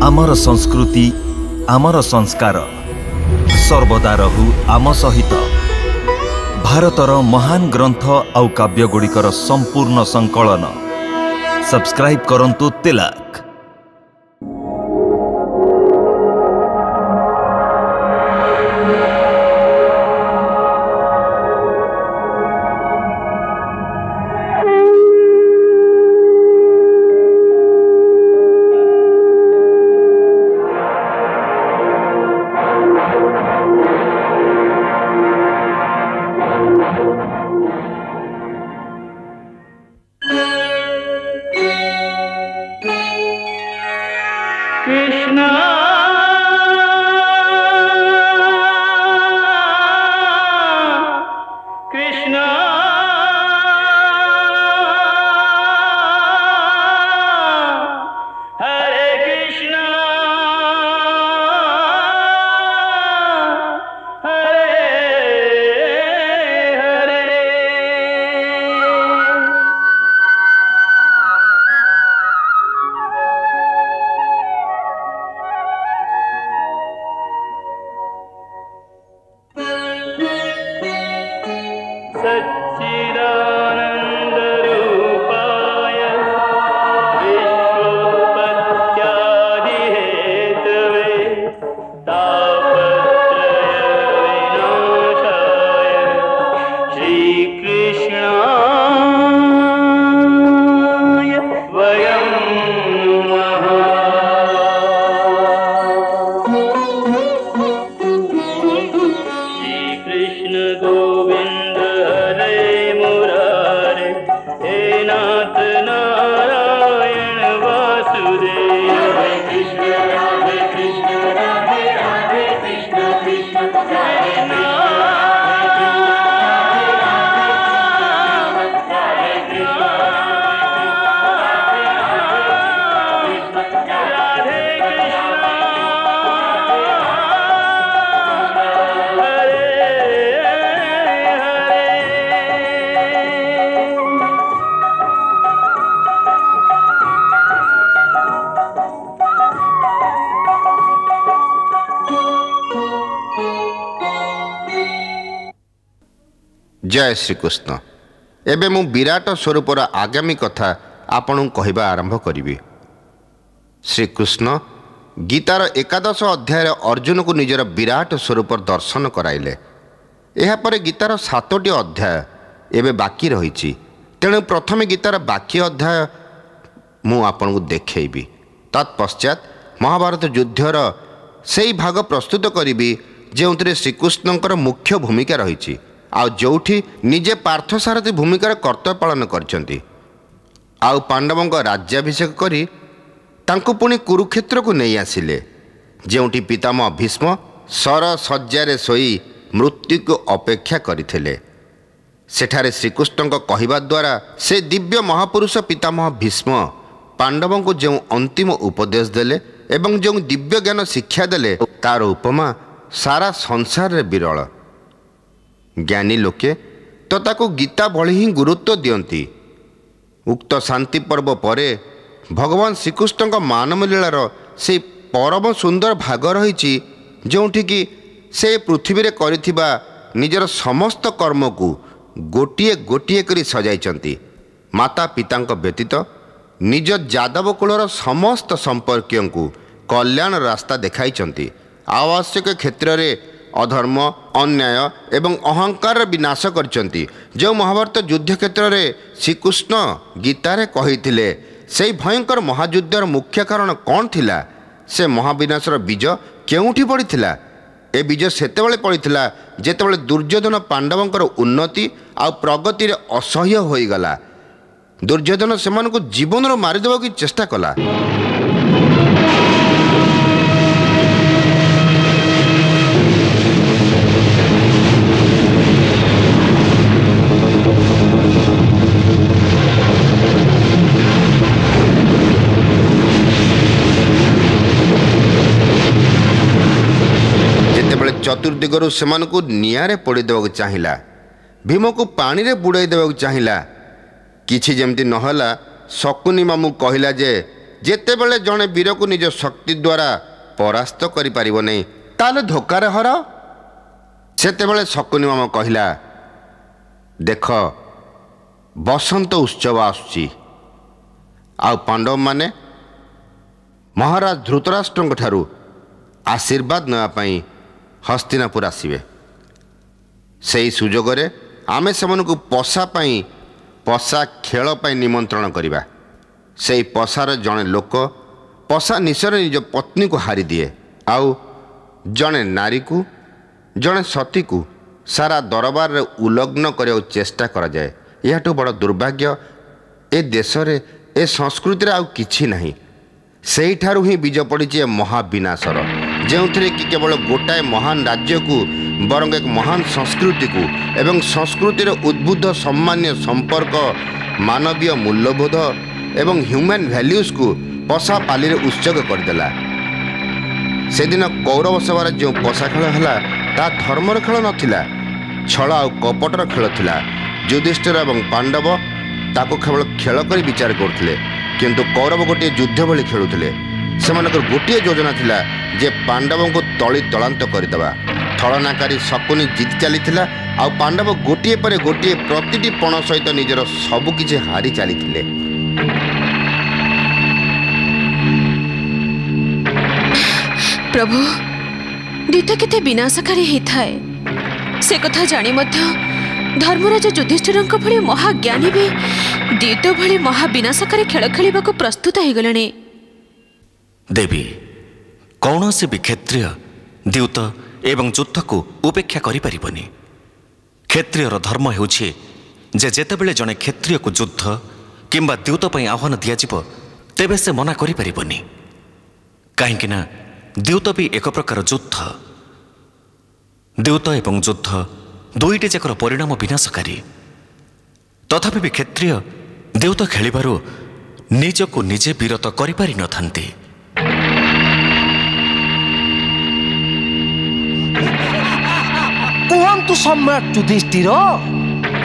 आमर संस्कृति आमर संस्कार सर्वदा रहु आम सहित। भारतर महान ग्रंथ आउ काव्यगुड़िकर संपूर्ण संकलन सब्सक्राइब करंतु तिलक। जय श्रीकृष्ण। एबे मु विराट स्वरूपर आगामी कथा आपन कहवा आरंभ करी। श्रीकृष्ण गीतार 11 अध्याय अर्जुन को निजर विराट स्वरूप दर्शन कराइले। यापर गीतार 7टी अध्याय एबे बाकी रही। तेणु प्रथमे गीतार बाकी अध्याय मु आपन को देखैबी। तत्पश्चात महाभारत युद्धर से भाग प्रस्तुत करी जो श्रीकृष्णकर मुख्य भूमिका रही आ जोठी निजे पार्थसारथी भूमिकार कर्तव्य पालन करछंती। आउ पांडवों राज्याभिषेक करी तांको पुणी कुरुक्षेत्र को नहीं आसिले जोठी पितामह भीष्म सर सज्जारे सोई मृत्यु को अपेक्षा करथिले। सेठारे श्रीकृष्ण कहवा द्वारा से दिव्य महापुरुष पितामह भीष्म पांडवों को जो अंतिम उपदेश देले एवं जो दिव्य ज्ञान शिक्षा देले तार उपमा सारा संसार रे विरल। ज्ञानी लोके तो ताको गीता भली ही गुरुत्व दियंती। उक्त शांति पर्व परे भगवान श्रीकृष्ण मानव लीलार से परम सुंदर भाग रही जोठी कि से पृथ्वी रे करिथिबा निजर समस्त कर्म को गोटिए गोटिए करी सजाइचंती। माता पितांक व्यतीत निज जादव कुलर समस्त संपर्कियों को कल्याण रास्ता देखाइचंती। आवश्यक क्षेत्र रे अधर्म अन्याय एवं अहंकार विनाश करचंती। जो महाभारत युद्ध क्षेत्र में श्रीकृष्ण गीतारे कहिथिले से भयंकर महायुद्धर मुख्य कारण कौन थिला? से महाविनाशर बीज केउठी पड़िथिला? ए बीज सेतेबेले पड़िथिला जेतेबेले दुर्योधन पांडवंकर उन्नति आ प्रगति रे असह्य होईगला। दुर्योधन सेमानकु जीवन मारिदेबा की चेष्टा कला। चतुर्दिगरु सेमानकु नियारे पोड़ी देवाक चाहिला। भीम को पानी रे बुड़ाई देवाक चाहिला। किछि जेमती नहला शकुनी मामू कहिला जे ଯେତେବେଳେ ଜଣେ ବୀରକୁ ନିଜ ଶକ୍ତି ଦ୍ୱାରା ପରାସ୍ତ କରିପାରିବ ନାହିଁ ତାହେଲେ ଧୋକାରେ ହରାଅ। ସେତେବେଳେ ଶକୁନି ମାମା କହିଲା, ଦେଖ ବସନ୍ତ ଉତ୍ସବ ଆସୁଛି, ଆଉ ପାଣ୍ଡବମାନେ ମହାରାଜ ଧୃତରାଷ୍ଟ୍ରଙ୍କ ଠାରୁ ଆଶୀର୍ବାଦ ନେବା ପାଇଁ ହସ୍ତିନାପୁର ଆସିବେ। ସେହି ସୁଯୋଗରେ ଆମେ ସେମାନଙ୍କୁ ପଶା ଖେଳ ପାଇଁ ନିମନ୍ତ୍ରଣ କରିବା। ସେହି ପଶାର ଜଣେ ଲୋକ ପଶା ନିଶରେ ନିଜ ପତ୍ନୀକୁ ହାରିଦିଏ, ଆଉ ଜଣେ ନାରୀକୁ ଜଣେ ସତୀକୁ ସାରା ଦରବାରରେ ଉଲଗ୍ନ କରିବାକୁ ଚେଷ୍ଟା କରାଯାଏ। ଏହାଠୁ ବଡ଼ ଦୁର୍ଭାଗ୍ୟ ଏ ଦେଶରେ ଏ ସଂସ୍କୃତିରେ ଆଉ କିଛି ନାହିଁ। ସେହିଠାରୁ ହିଁ ବୀଜ ପଡ଼ିଛି ଏ ମହାବିନାଶର, ଯେଉଁଥିରେ କି କେବଳ ଗୋଟାଏ ମହାନ ରାଜ୍ୟକୁ ବରଂ ଏକ ମହାନ ସଂସ୍କୃତିକୁ ଏବଂ ସଂସ୍କୃତିର ଉଦ୍ବୁଦ୍ଧ ସମ୍ମାନୀୟ ସମ୍ପର୍କ, ମାନବୀୟ ମୂଲ୍ୟବୋଧ ଏବଂ ହ୍ୟୁମାନ୍ ଭ୍ୟାଲ୍ୟୁଜକୁ ପଶା ପାଲିରେ ଉତ୍ସର୍ଗ କରିଦେଲା। ସେଦିନ କୌରବ ସଭାରେ ଯେଉଁ ପଶା ଖେଳ ହେଲା ତାହା ଧର୍ମର ଖେଳ ନଥିଲା, ଛଳ ଆଉ କପଟର ଖେଳ ଥିଲା। ଯୁଧିଷ୍ଠିର ଏବଂ ପାଣ୍ଡବ ତାକୁ କେବଳ ଖେଳ କରି ବିଚାର କରୁଥିଲେ, କିନ୍ତୁ କୌରବ ଗୋଟିଏ ଯୁଦ୍ଧ ଭଳି ଖେଳୁଥିଲେ। ସେମାନଙ୍କର ଗୋଟିଏ ଯୋଜନା ଥିଲା ଯେ ପାଣ୍ଡବଙ୍କୁ ତଳି ତଳାନ୍ତ କରିଦେବା। ଛଳନାକାରୀ ଶକୁନି ଜିତି ଚାଲିଥିଲା, ଆଉ ପାଣ୍ଡବ ଗୋଟିଏ ପରେ ଗୋଟିଏ ପ୍ରତିଟି ପଣ ସହିତ ନିଜର ସବୁକିଛି ହାରି ଚାଲିଥିଲେ। ପ୍ରଭୁ, ଦ୍ୱିତ କେତେ ବିନାଶକାରୀ ହେଇଥାଏ ସେ କଥା ଜାଣି ମଧ୍ୟ ଧର୍ମରାଜ ଯୁଧିଷ୍ଠିରଙ୍କ ଭଳି ମହାଜ୍ଞାନୀ ବି ଦ୍ୱିତ ଭଳି ମହାବିନାଶକାରୀ ଖେଳ ଖେଳିବାକୁ ପ୍ରସ୍ତୁତ ହେଇଗଲେଣି। ଦେବୀ, କୌଣସି ବି କ୍ଷତ୍ରିୟ ଦ୍ୟୁତ ଏବଂ ଯୁଦ୍ଧକୁ ଉପେକ୍ଷା କରିପାରିବନି। କ୍ଷତ୍ରିୟର ଧର୍ମ ହେଉଛି ଯେ ଯେତେବେଳେ ଜଣେ କ୍ଷତ୍ରିୟକୁ ଯୁଦ୍ଧ କିମ୍ବା ଦ୍ୟୁତ ପାଇଁ ଆହ୍ୱାନ ଦିଆଯିବ ତେବେ ସେ ମନା କରିପାରିବନି, କାହିଁକିନା ଦ୍ୟୁତ ବି ଏକ ପ୍ରକାର ଯୁଦ୍ଧ। ଦ୍ୟୁତ ଏବଂ ଯୁଦ୍ଧ ଦୁଇଟି ଯାକର ପରିଣାମ ବିନାଶକାରୀ। ତଥାପି ବି କ୍ଷତ୍ରିୟ ଦ୍ୟୁତ ଖେଳିବାରୁ ନିଜକୁ ନିଜେ ବିରତ କରିପାରିନଥାନ୍ତି। କୁହନ୍ତୁ ସମ୍ରାଟ ଯୁଧିଷ୍ଠିର,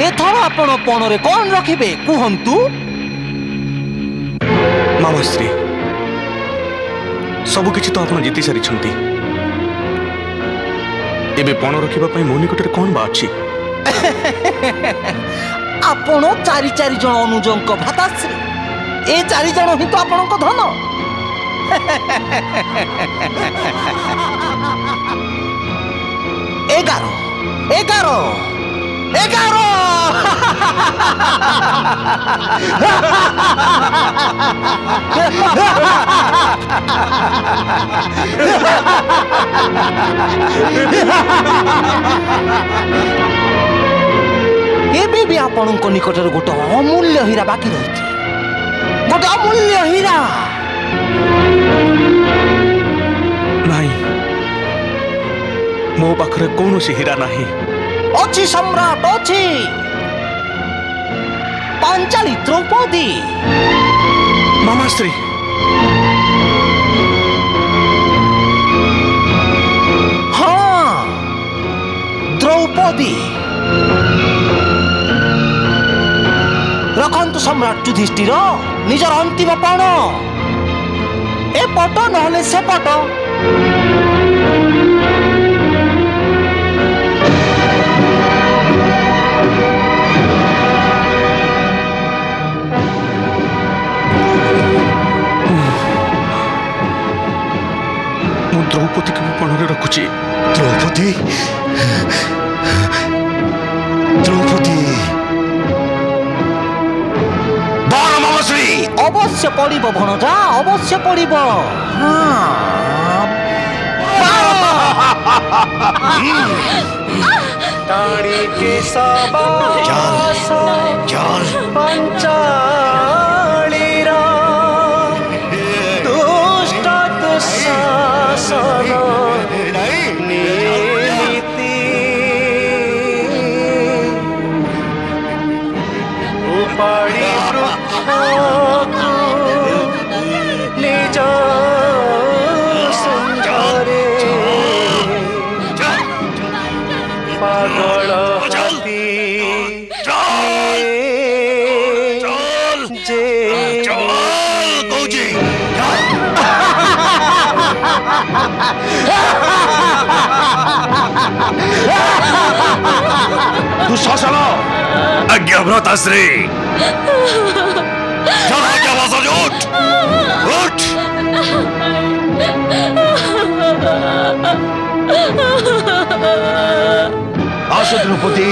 ଏଥର ଆପଣ ପଣରେ କଣ ରଖିବେ କୁହନ୍ତୁ? ମାମାଶ୍ରୀ, ସବୁକିଛି ତ ଆପଣ ଜିତି ସାରିଛନ୍ତି। ଏବେ ପଣ ରଖିବା ପାଇଁ ମୋ ନିକଟରେ କଣ ବା ଅଛି? ଆପଣ ଚାରି ଜଣ ଅନୁଜଙ୍କ ଭ୍ରାତାଶ୍ରୀ, ଏ 4 ଜଣ ହିଁ ତ ଆପଣଙ୍କ ଧନ। ଏଗାର। ଏବେ ବି ଆପଣଙ୍କ ନିକଟରେ ଗୋଟେ ଅମୂଲ୍ୟ ହୀରା ବାକି ରହିଛି, ଗୋଟେ ଅମୂଲ୍ୟ ହୀରା। ନାହିଁ, ମୋ ପାଖରେ କୌଣସି ହୀରା ନାହିଁ। ଅଛି ସମ୍ରାଟ, ଅଛି। ପାଞ୍ଚାଳି ଦ୍ରୌପଦୀ। ମାମାଶ୍ରୀ, ହଁ, ଦ୍ରୌପଦୀ। ରଖନ୍ତୁ ସମ୍ରାଟ ଯୁଧିଷ୍ଠିର ନିଜର ଅନ୍ତିମ ପଣ। ଏପଟ ନହେଲେ ସେପଟ। ମୁଁ ଦ୍ରୌପଦୀକୁ ପଣରେ ରଖୁଛି। ଦ୍ରୌପଦୀ, ଅବଶ୍ୟ ପଡ଼ିବ ଭଣଜା, ଅବଶ୍ୟ ପଡ଼ିବ। प्रियव्रताश्री उठ उठ आस द्रौपदी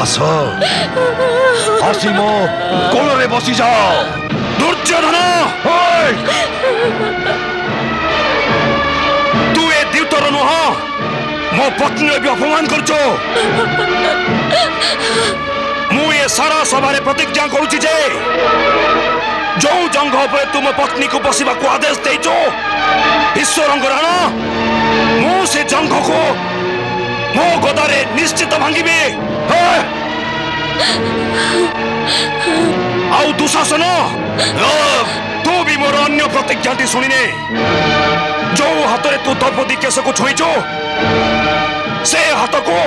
आस आसी मो कोଳରେ बसी जाओ। दुर्योधन तू ए द्यूतर नुह मो पत्नी भी अपमान करछो। मु ये सारा सभा प्रतिज्ञा करुची जे जो जंग पर तुम पत्नी को बसवा को आदेश देचो ईश्वर राण मु से जंग को मो गदारे निश्चित भांगिबे। आउ दुशासन तू भी मोर अन्य प्रतिज्ञा शुणिने जो हाथ में तू द्रौपदी केश को छुईचु से हाथ को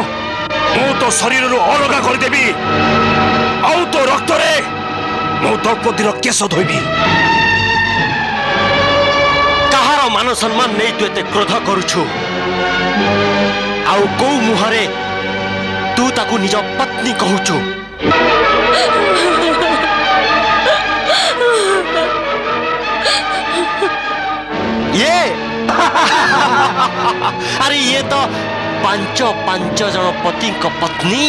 मु तो शरीर अलगा करदेवी आउ तो रक्त रे मु द्रौपदी केश धोबी। कहार मान सम्मान नहीं तू एते क्रोध करुछु आउ को मुहरे तू ताकू निज पत्नी कहूचु। ये अरे ये तो पांच पांच जन पति को पत्नी।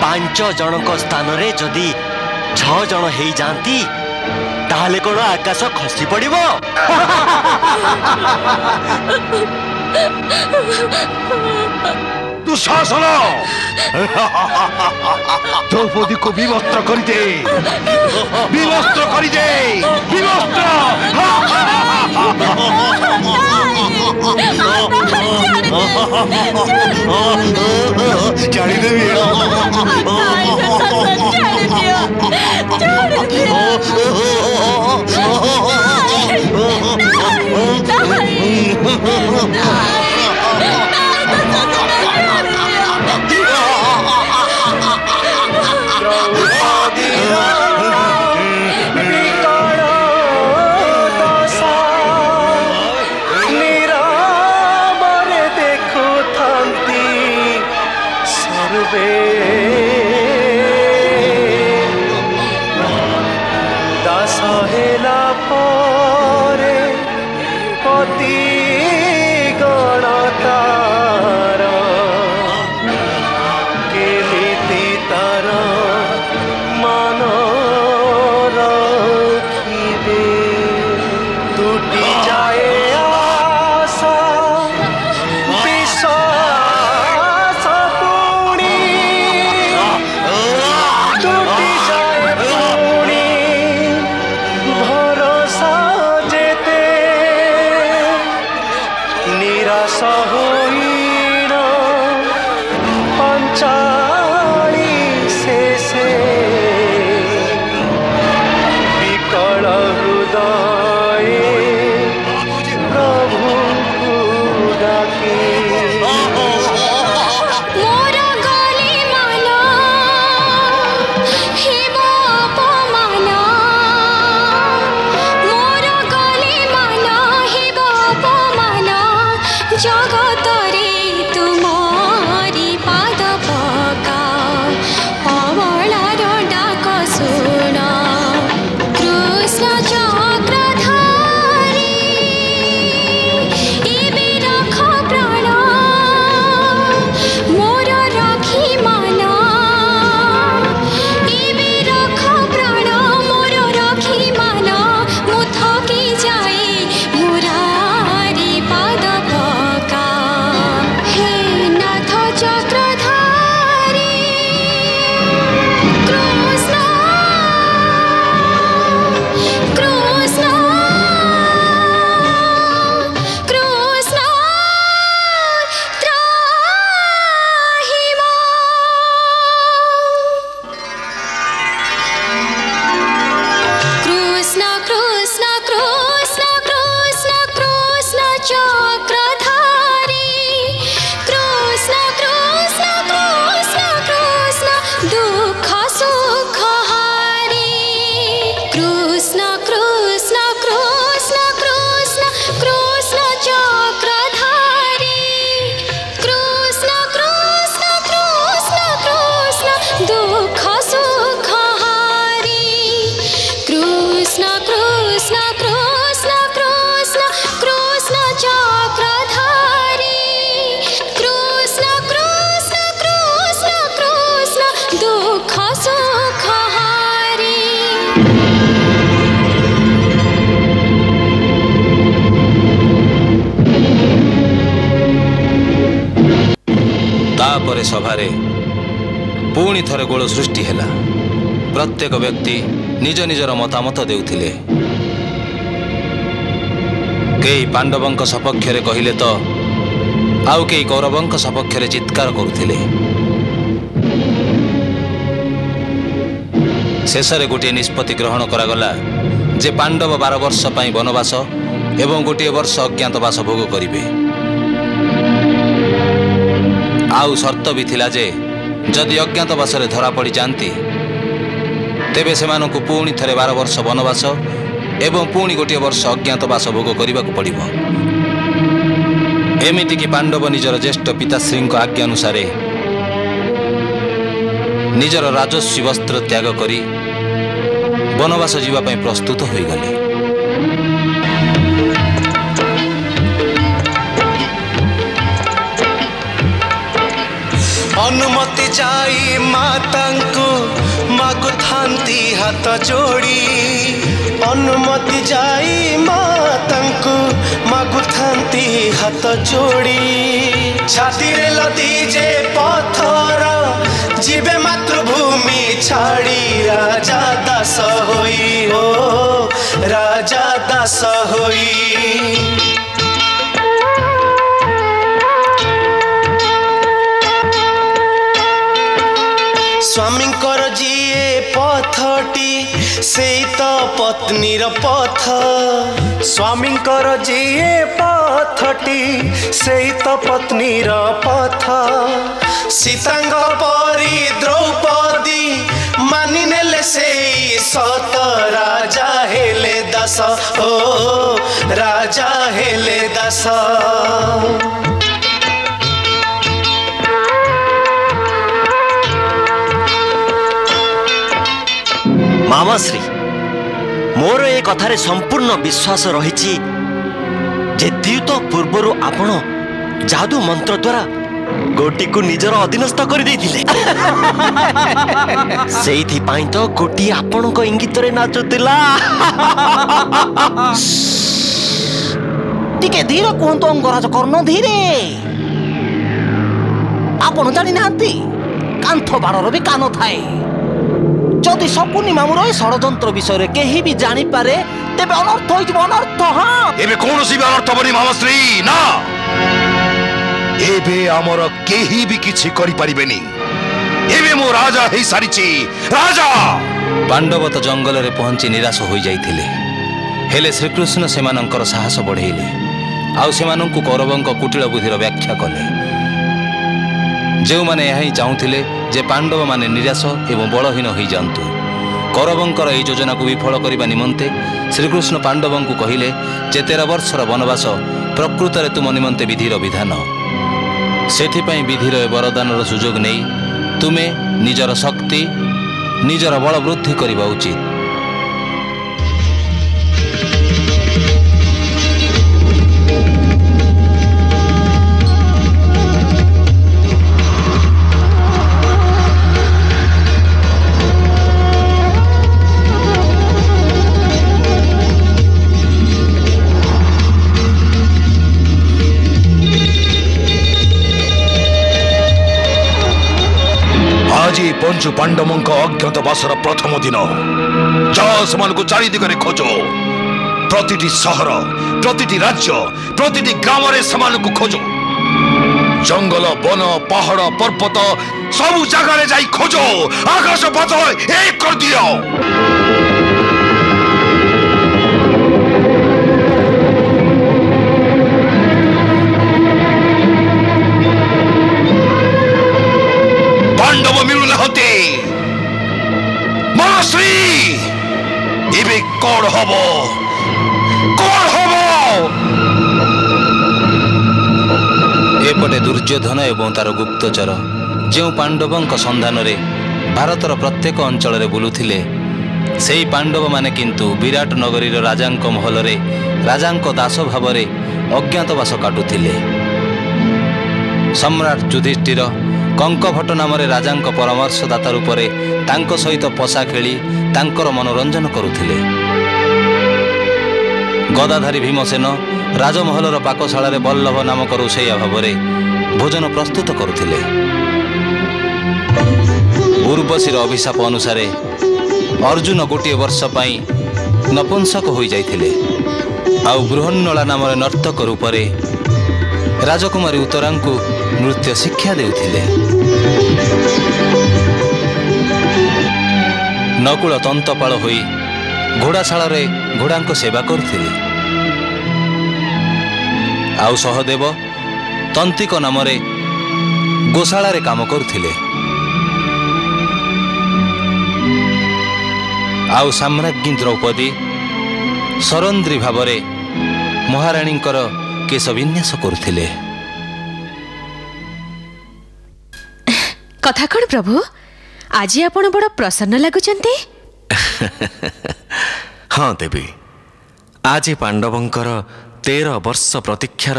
पांच जन को स्थान रे जदि 6 जन हे जाती ताहले कोन आकाश खसी पड़िबो। दुशासन द्रौपदी को विवस्त्र करिदे विवस्त्र करिदे विवस्त्र। जानी देवी भरोसा तापरे सभारे पुणी थरे गोल सृष्टि हैला। प्रत्येक व्यक्ति निज निजर मतामत देउथिले। केही पांडवंक सपक्षरे कहिले तो आउ केही कौरवंक सपक्षरे चित्कार करुथिले। शेषरे गोटे निष्पत्ति ग्रहण करागला जे पांडव 12 वर्ष पाई वनवास एवं गोटे वर्ष अज्ञातवास भोग करिवे। आउ शर्त भी थिला जे जदि अज्ञातवासरे धरा पड़ी जाती तेबे सेमानकु पुणी थरे 12 वर्ष वनवास एवं पुणी गोटे वर्ष अज्ञातवास भोग करने पड़िब। एमितिकी पांडव निजर ज्येष्ठ पिताश्री आज्ञा अनुसार निजर राजस्वी वस्त्र त्याग करी वनवास जीवाई प्रस्तुत हो गले। अनुमति जाई मातांकु मागु थांती हाथ जोड़ी। अनुमति जाई मातांकु मागु थांती हाथ जोड़ी। छाती रे लदी जे पथर जीवे मातृभूमि छाड़ी राजा दास होई हो राजा दास होई। स्वामींकर जीए पथटी से तो पत्नीर पथ। स्वामींकर जीए पथटी से तो पत्नीर पथ। सीतांग परी द्रौपदी मानि नेले से सत राजा हेले दास ओ राजा हेले दास। मामाश्री मोर ए कथारे संपूर्ण विश्वास रही जे द्यूत पूर्वर आपण जादू मंत्र द्वारा गोटी को निजर अधीनस्थ कर देथिले। सेइथि पाई तो गोटी आपण को इंगित रे नाचुतिला। टिके धीरे कहंतो अंगराज कर्ण धीरे। आपण जानि नांती कांथ बाड़र भी कान थाए। जदि शकुनी मामुर षड़यंत्र विषय केही भी जानी पारे तेबे अनर्थ होई जब अनर्थ। हां एबे कोनोसी भी अनर्थ बनी मामाश्री ना। एबे हमर केही भी किछि करि परिबेनी। एबे मो राजा हेई सारिछि राजा। पांडव तो जंगल रे पहुंची निराश होई जाइथिले। हेले श्रीकृष्ण सेमानंकर साहस बढ़ेइले आउ सेमानंकु कौरवंक कुटिल बुद्धिर व्याख्या कले। जो माने यही चाहूथिले जे पांडव माने निराश एवं बलहीन हो जातु। कौरवंकर यह योजना को विफल करने निमंते श्रीकृष्ण पांडवंकु कहिले जे 13 वर्षर वनवास प्रकृत रे तुम निमंते विधिर विधान। सेथिपाई विधिर वरदानर सुजोग नहीं तुमे निजर शक्ति निजर बल वृद्धि करबा उचित। आज पंचु पांडवंक अज्ञातवासर प्रथम दिन। जाओ सेमानकु चारि दिगरे खोजो। प्रतिटी सहर प्रतिटी राज्य प्रतिटी ग्राम रे सेमानकु खोजो। जंगल वन पहाड़ पर्वत सबु जगह रे जाई खोजो। आकाश पाताल एक कर दियो। पांडव मिलुले होते माश्री एबे कोड हबो एपटे दुर्योधन एवं तार गुप्तचर जो पांडवंक संधान रे भारतर प्रत्येक अंचल बुलुथिले सेई पांडव माने किंतु विराट नगरीर राजांक महल रे राजांक दास भाव रे अज्ञातवास काटुथिले। सम्राट युधिष्ठिर कंकभट्ट नाम राजांक परामर्शदाता रूप से तांको सहित पशा खेली तांकर मनोरंजन करुथिले। गदाधारी भीमसेन राजमहलर पाकशाला रे बल्लभ नामक रोषैया भाव भोजन प्रस्तुत करुथिले। उर्वशीर अभिशाप अनुसार अर्जुन गोटे वर्ष पाई नपुंसक हो जाइथिले आउ बृहन्नला नाम नर्तक रूप में राजकुमारी उत्तरा को नृत्य शिक्षा देउथिले। नकुल तंतपाल होई घोड़ाशाल रे घोड़ा को सेवा करथिले आउ सहदेव तंतिक नाम रे गोशाला रे काम करथिले। आउ साम्राज्ञी द्रौपदी सरंद्री भाव में महाराणी केश विन्यास करथिले। कथा कौन प्रभु आज आपण बड़ प्रसन्न लगुचंती? हाँ देवी, आज पांडवंकर 13 वर्ष प्रतीक्षार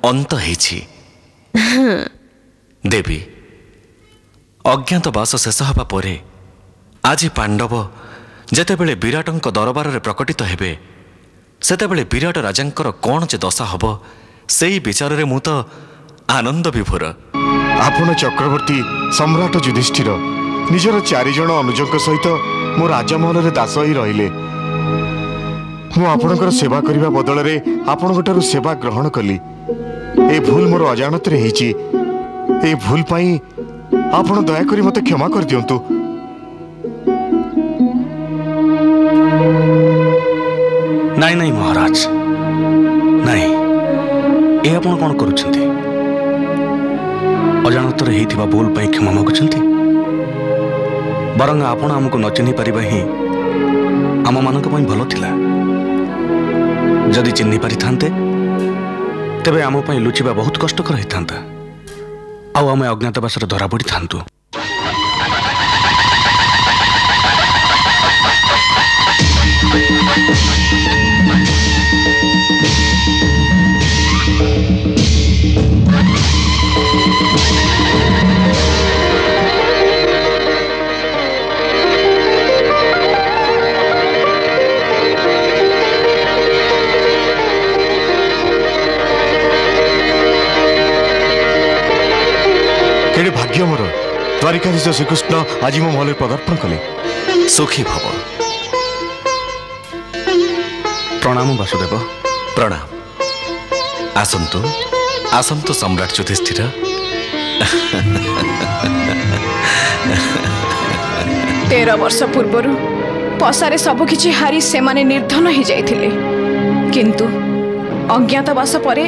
अंत हेछि। देवी, अज्ञातवास शेष हवा परे आज पांडव जेतेबेले विराटंक दरबार रे प्रकटित हेबे सेतेबेले विराट राजांकर कौन जे दशा हब सेई विचार रे मु तो आनंद विभोर। आपण चक्रवर्ती सम्राट युधिष्ठिर निजर 4 जण अनुजक सहित मो राजमहल रे दास ही रहिले। मु आपणकर सेवा करिबा बदल रे आपणकटारु सेवा ग्रहण कली। ए भूल मोर अजाणत रे हेची। ए भूल पाई आपण दया करी मते क्षमा कर दियंतु। नहीं नहीं महाराज नहीं, ये आपण कौन करुछंती? अजाणतर हेइथिबा भूल पाई क्षमा मागुछंती। बरंग आपण हमको न चिन्हि पारिबा ही आम मानक पई भलो थिला। जदि चिन्हि पारि थांते तेबे आम पई लुचिबा बहुत कष्टकर हेइथांता। आउ आमे अज्ञातवासर धरा पड़ी थांतु। केड़े भाग्य मोर द्वारिकाधीश श्रीकृष्ण आज मो महल पदार्पण कले। सुखी भव। प्रणाम वासुदेव। प्रणाम। आसंतु आसंतु सम्राट युधिष्ठिर। 13 वर्ष पूर्वर पसारे सबकिछि हारी से माने निर्धन हो जाइथिले, किंतु अज्ञातवास परे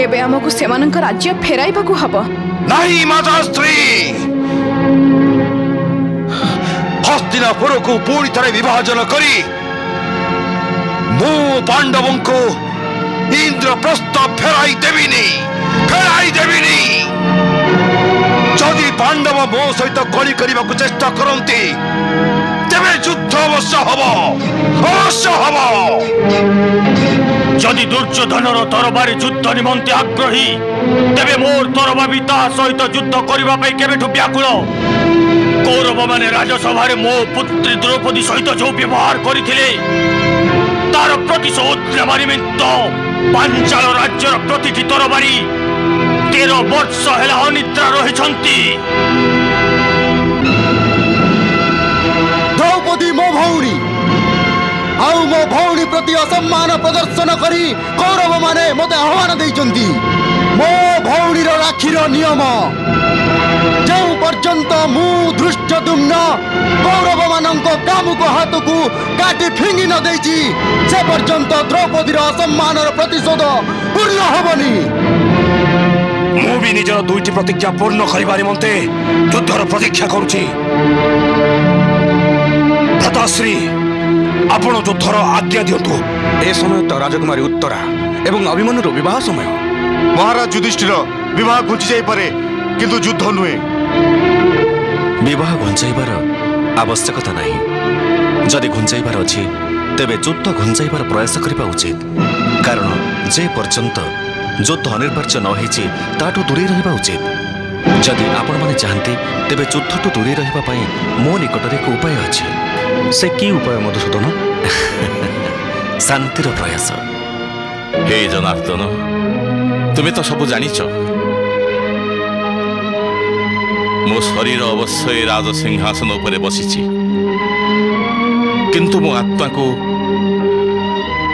एबे हमकु सेमानक राज्य फेराइबाकू हबो। नहीं माता स्त्री, हस्तिनापुर को पूरी तरह विभाजन करी मु पांडवों को इंद्रप्रस्थ फेराई देविनी। जदि पांडव मो सहित कली करने को चेष्टा करती तेरे युद्ध अवश्य हम। जदि दुर्योधनर तरबारी युद्ध निमंते आग्रही तेरे मोर तरबा भी ता सहित युद्ध करने केबेठु व्याकुल। कौरव माने राजसभा मो पुत्री द्रौपदी सहित जो व्यवहार करथिले तार प्रतिशोध नेबा निमित्त पांचाल राज्यर प्रतिटी तरबारी 13 वर्ष हेला अनिद्रा रहिछंती। द्रौपदी मो भौणी आउ मो भौणी प्रति असम्मान प्रदर्शन करी कौरव माने मते आह्वान दैचंती। मो भौणीर राखीर नियम जो पर्यंत मु धृष्टद्युम्न कौरव मानक कामुक हाथ को काटी फिंगी न देची से पर्यंत द्रौपदीर असम्मानर प्रतिशोध पूर्ण हबनी। मु भी निजर 2टी प्रतिज्ञा पूर्ण करबा निमंते युद्धर प्रतीक्षा करूची। भ्राताश्री आपण युद्धर आज्ञा दियंतु। ए समय तो राजकुमारी उत्तरा एवं अभिमन्युर विवाह समय। महाराज युधिष्ठिर विवाह घुंची जाई पारे किंतु युद्ध नुहे। विवाह घुंचाइबार आवश्यकता नहीं। जदि घुंचाइबार अछि तेबे युद्ध घुंचाइबार प्रयास करिबा उचित। कारण जे पर्यंत युद्ध अनिर्वाच्य न होइछि ताठू दूरे रहिबा उचित। जदि आपण माने चाहंती तेबे युद्धठू दूरे रहिबा पई मो निकटरे एक उपाय अछि। से की उपाय मधुसूदन? शांतिर प्रयास। हे जनार्दन, तुम्हें तो सब जानिच। मो शरीर अवश्य राजसिंहासन उपरे बसिछि किंतु मो आत्मा को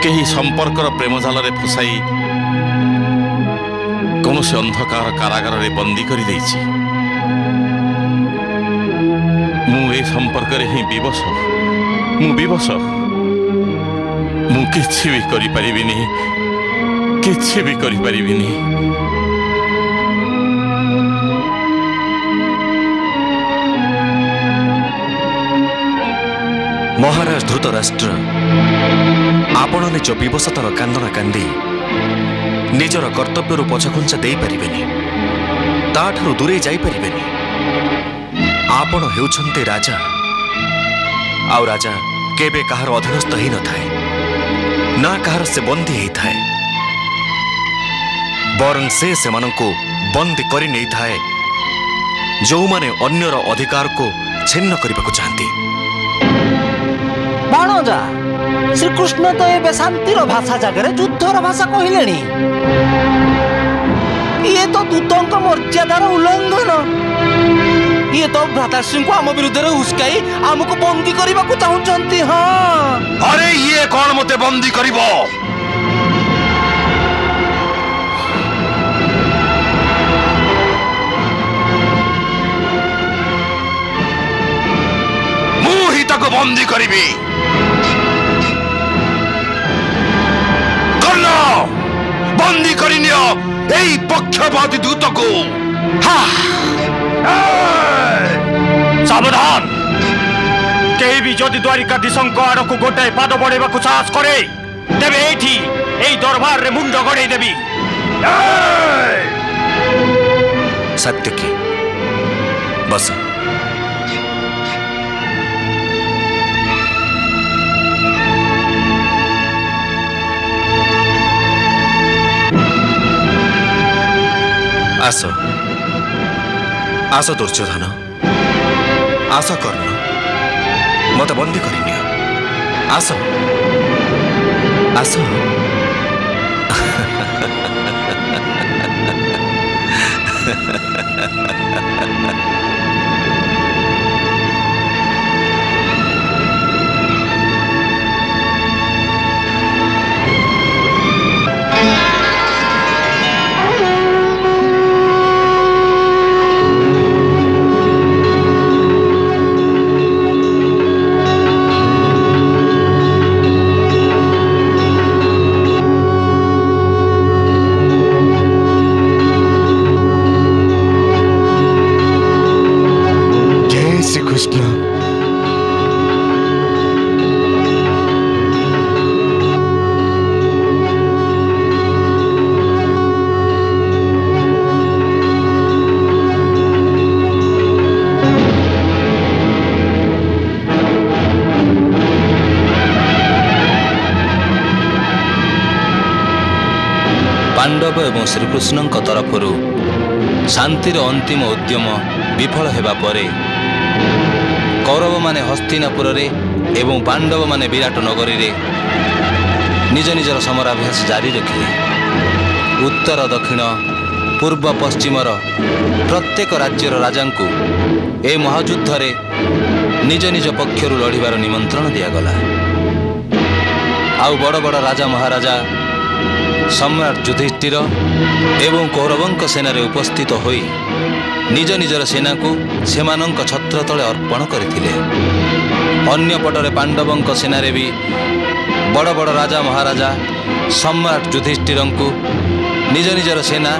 केही संपर्कर प्रेमजाल रे फसाई कौन से अंधकार कारागार रे बंदी कर देछि। मु ए संपर्क रे ही विवश मु किछि भी करि परिबिनी किछि भी करि परिबिनी। महाराज धृतराष्ट्र आपण निज विवशतार कांदना कांदी निजर कर्तव्य पछघुंचा दे पारिबेनी ताठू दूरे जाई पारिबेनी। आपण हेउछन्ते राजा आउ राजा केबे कहार अधीनस्थ ही न थाए ना कहार से बंदी ही थाए बरं से सेमानंको बंदी करि नै थाए जो माने अन्यर अधिकार को छिन्न करबाको चाहती। बाणजा श्रीकृष्ण तो ए शांतिर भाषा जगह युद्धर भाषा कहले ये तो दूतंक मर्यादार उल्लंघन। ये तो भ्राताश्री को आम विरुद्ध उस्काई आमको बंदी करने को चाहते। हाँ अरे ये कौन मते बंदी करिवो? मु ही तक बंदी करिबी। बंदी करिनियो एई पक्षपाती दूत को। सावधान केही भी जदि द्वारिकाधीशंक आड़क गोटाए पाद बढ़ेबा को साहस करे तेबे एठी एई दरबार रे मुंड गड़े देबी। सत्यकी बस आस आस दुर्योधन आस कर्ण मत बंदी करिनियो आस आस। पांडव एवं श्रीकृष्ण तरफ शांतिर अंतिम उद्यम विफल हेबा परे कौरव माने हस्तिनापुर रे एवं पांडव माने विराट नगरी रे निज निजर समराभ्यास जारी रखिले। उत्तर दक्षिण पूर्व पश्चिमर प्रत्येक राज्यर राजांकु ए महायुद्ध रे निज निज पक्षरु लड़िबार निमंत्रण दियागला। आउ बड़ बड़ राजा महाराजा सम्राट युधिष्ठिर एवं कौरवंक सेना रे उपस्थित होई निज निजर सेना को सेमानंक छत्र तले अर्पण करथिले। अन्य पटरे पांडवंक सेना रे भी बड़ बड़ राजा महाराजा सम्राट युधिष्ठिरंकु निज निजर सेना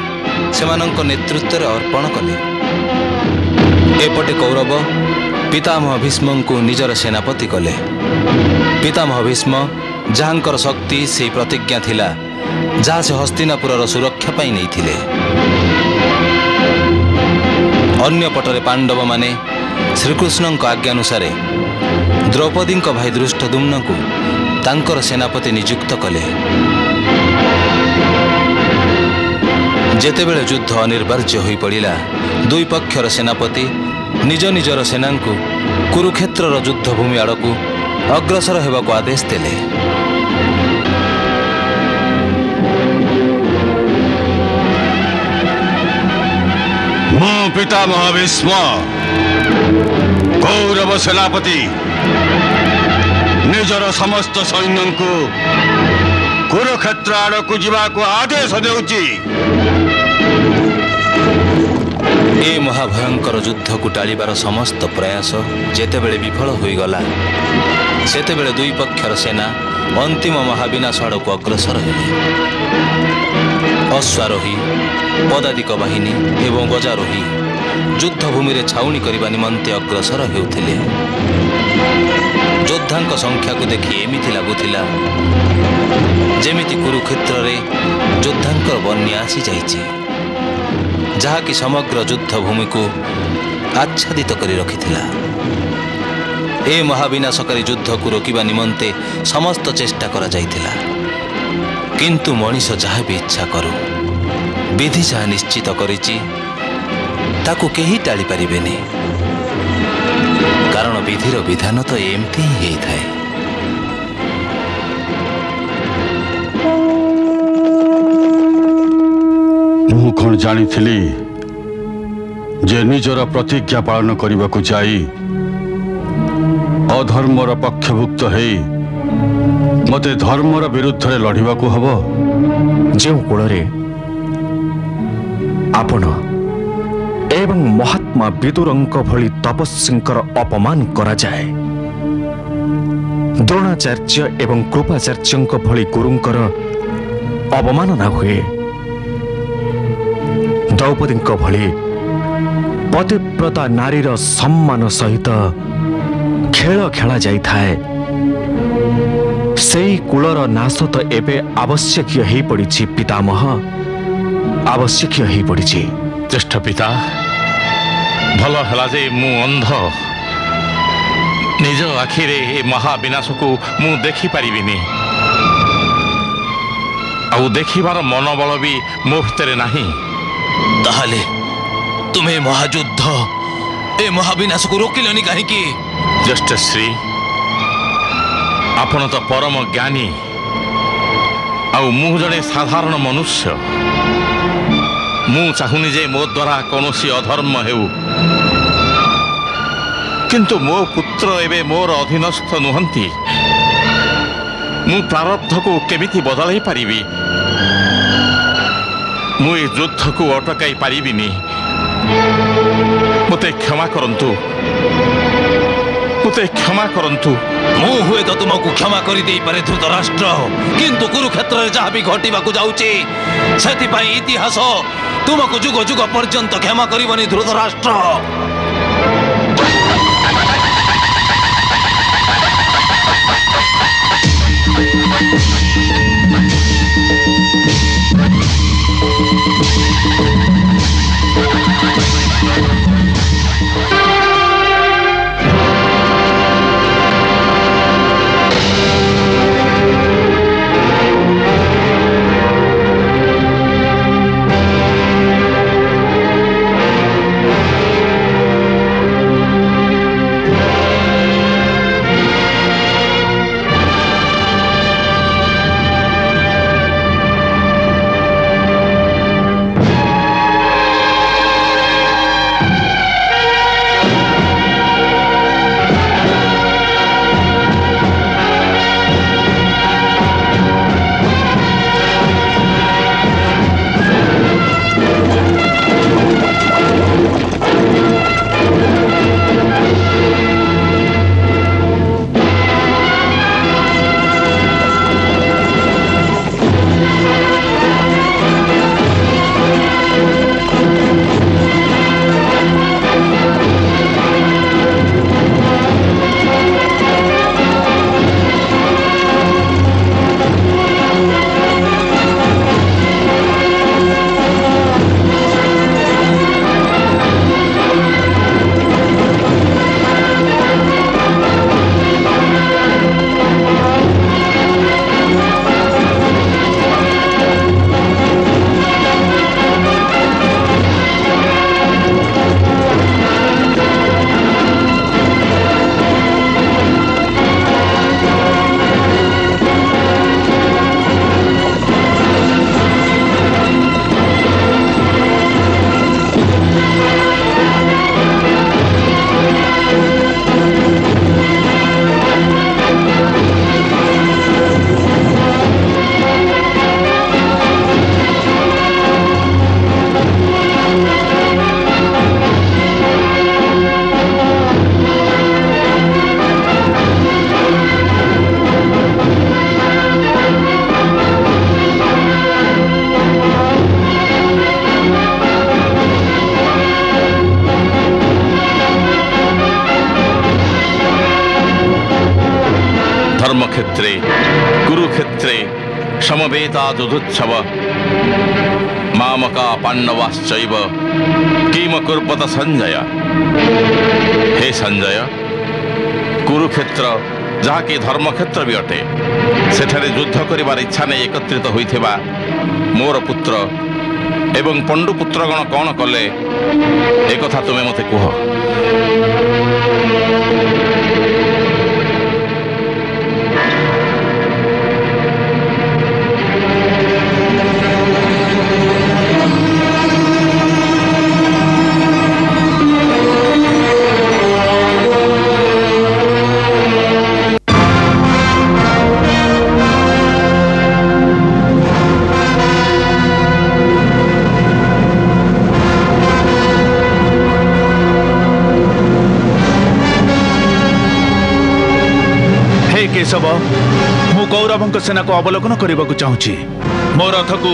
सेमानंक नेतृत्व रे अर्पण कले। एपटे कौरव पितामह भीष्मंकु निजर सेनापति कले। पितामह भीष्म जहांकर शक्ति से प्रतिज्ञा थिला जहाँ से हस्तिनापुर सुरक्षा पाई नहीं थिले। अन्य पटरे पांडव माने श्रीकृष्ण आज्ञानुसार द्रौपदी भाई धृष्टद्युम्न को तांकर सेनापति नियुक्त कले। जेतेबेले युद्ध अनिर्वार्य होई पड़िला दुई पक्षर सेनापति निज निजर सेना को कुरुक्षेत्र युद्ध भूमि आड़कू अग्रसर हेबाकू आदेश देले। मो पितामह भीष्म कौरव सेनापति निजर समस्त सैन्य को कुरुक्षेत्र आड़ को जावाक आदेश देउची। ए महाभयंकर युद्ध को टाळिबार समस्त प्रयास जेतेबेले विफल होईगला सेतेबेले दुई पक्षर सेना अंतिम महाविनाश आड़क अग्रसर हेले। अश्वारोही पदाधिक बाहिनी एवं गजारोही युद्धभूमि रे छाउणी करने निमंते अग्रसर हेउथिले। योद्धांक संख्या को देखि एमिति लागुथिला जेमिति कुरुक्षेत्र रे योद्धांकर बन्या आसी जाइछि जहाँकि समग्र युद्धभूमि को आच्छादित करी रखिथिला। ए महाविनाशकारी युद्ध को रोकिबा निमंते समस्त चेष्टा करा जाइथिला किंतु मनीष जहाँ भी इच्छा करू विधि जहाँ निश्चित करिछि ताकू केही टाळी पारिबेनी कारण विधिर विधान तो एमती ही थाए। मु कौन जानी जे निजर प्रतिज्ञा पालन करने को जाई अधर्मर पक्षभुक्त है मते धर्मर विरुद्ध रे लड़िबा को हबो। जो कूଳରେ आपण एवं महात्मा विदुरंक भली तपस्वींकर अपमान करा जाए द्रोणाचार्य एवं कृपाचार्यंक भली गुरुंकर अवमानना हुए द्रौपदींक भली पतिव्रता नारीर सम्मान सहित खेल खेला जाई थाए सेई कूलर नाश तो एबे आवश्यक ही पड़ी पितामह आवश्यक ही पड़ी। ज्येष्ठ पिता भल है जे मु अंध निज आखिरे ए महाविनाश को मु देखी पारिबिनी आउ देखिबार मनोबल भी मो भितर नाही। ताहले तुम्हें महायुद्ध ए महाविनाश को रोकिलनी कहीं? ज्येष्ठ श्री आपण तो परम ज्ञानी आउ मु जड़े साधारण मनुष्य मु चाहूनी जे मो द्वारा कौनसी अधर्म हेउ किंतु मो पुत्र एवं मोर अधीनस्थ नुहंती मु प्रारब्ध को केमिति बदलाई पारिबी मु ए युद्ध को अटकाई पारिबिनी मते क्षमा करंतु मते क्षमा करंतु। मु हुए तो तुमको क्षमा करी दे पारे धृतराष्ट्र किंतु कुरुक्षेत्र रे जहाँ भी घटिबा को जाउची सेति पई इतिहास तुमको जुग जुग पर्यंत क्षमा करिबनी धृतराष्ट्र। धर्मक्षेत्रे कुरुक्षेत्रे समवेतादुदुत्सव मामका पांडवाश्चैव किम कुर्वत संजय। हे संजय, कुरुक्षेत्र जहाँकि धर्मक्षेत्र भी अटे सेठारे युद्ध करिवार इच्छा नहीं एकत्रित होइथिबा मोर पुत्र एवं पंडुपुत्रगण कौन कले एक कथा तुमे मते कुह। केशव, मु कौरवों सेना को अवलोकन करने को चाहूँगी। मो रथ को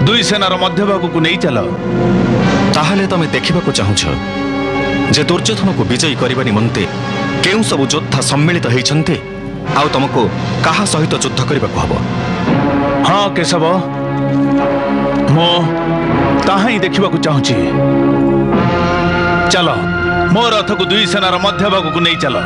दुई सेनार मध्यभाग को नहीं चल। ताहले तमे देखा चाहूछ जे दुर्योधन को विजयी करने निमंते केउ सब योद्धा सम्मिलित होइछन्ते आउ तुमको कहा सहित युद्ध करने को हबो। हाँ केशव, मो ताहा ही देखा चाहूँगी। चलो मो रथ को दुई सेनार मध्यभाग को नहीं चल।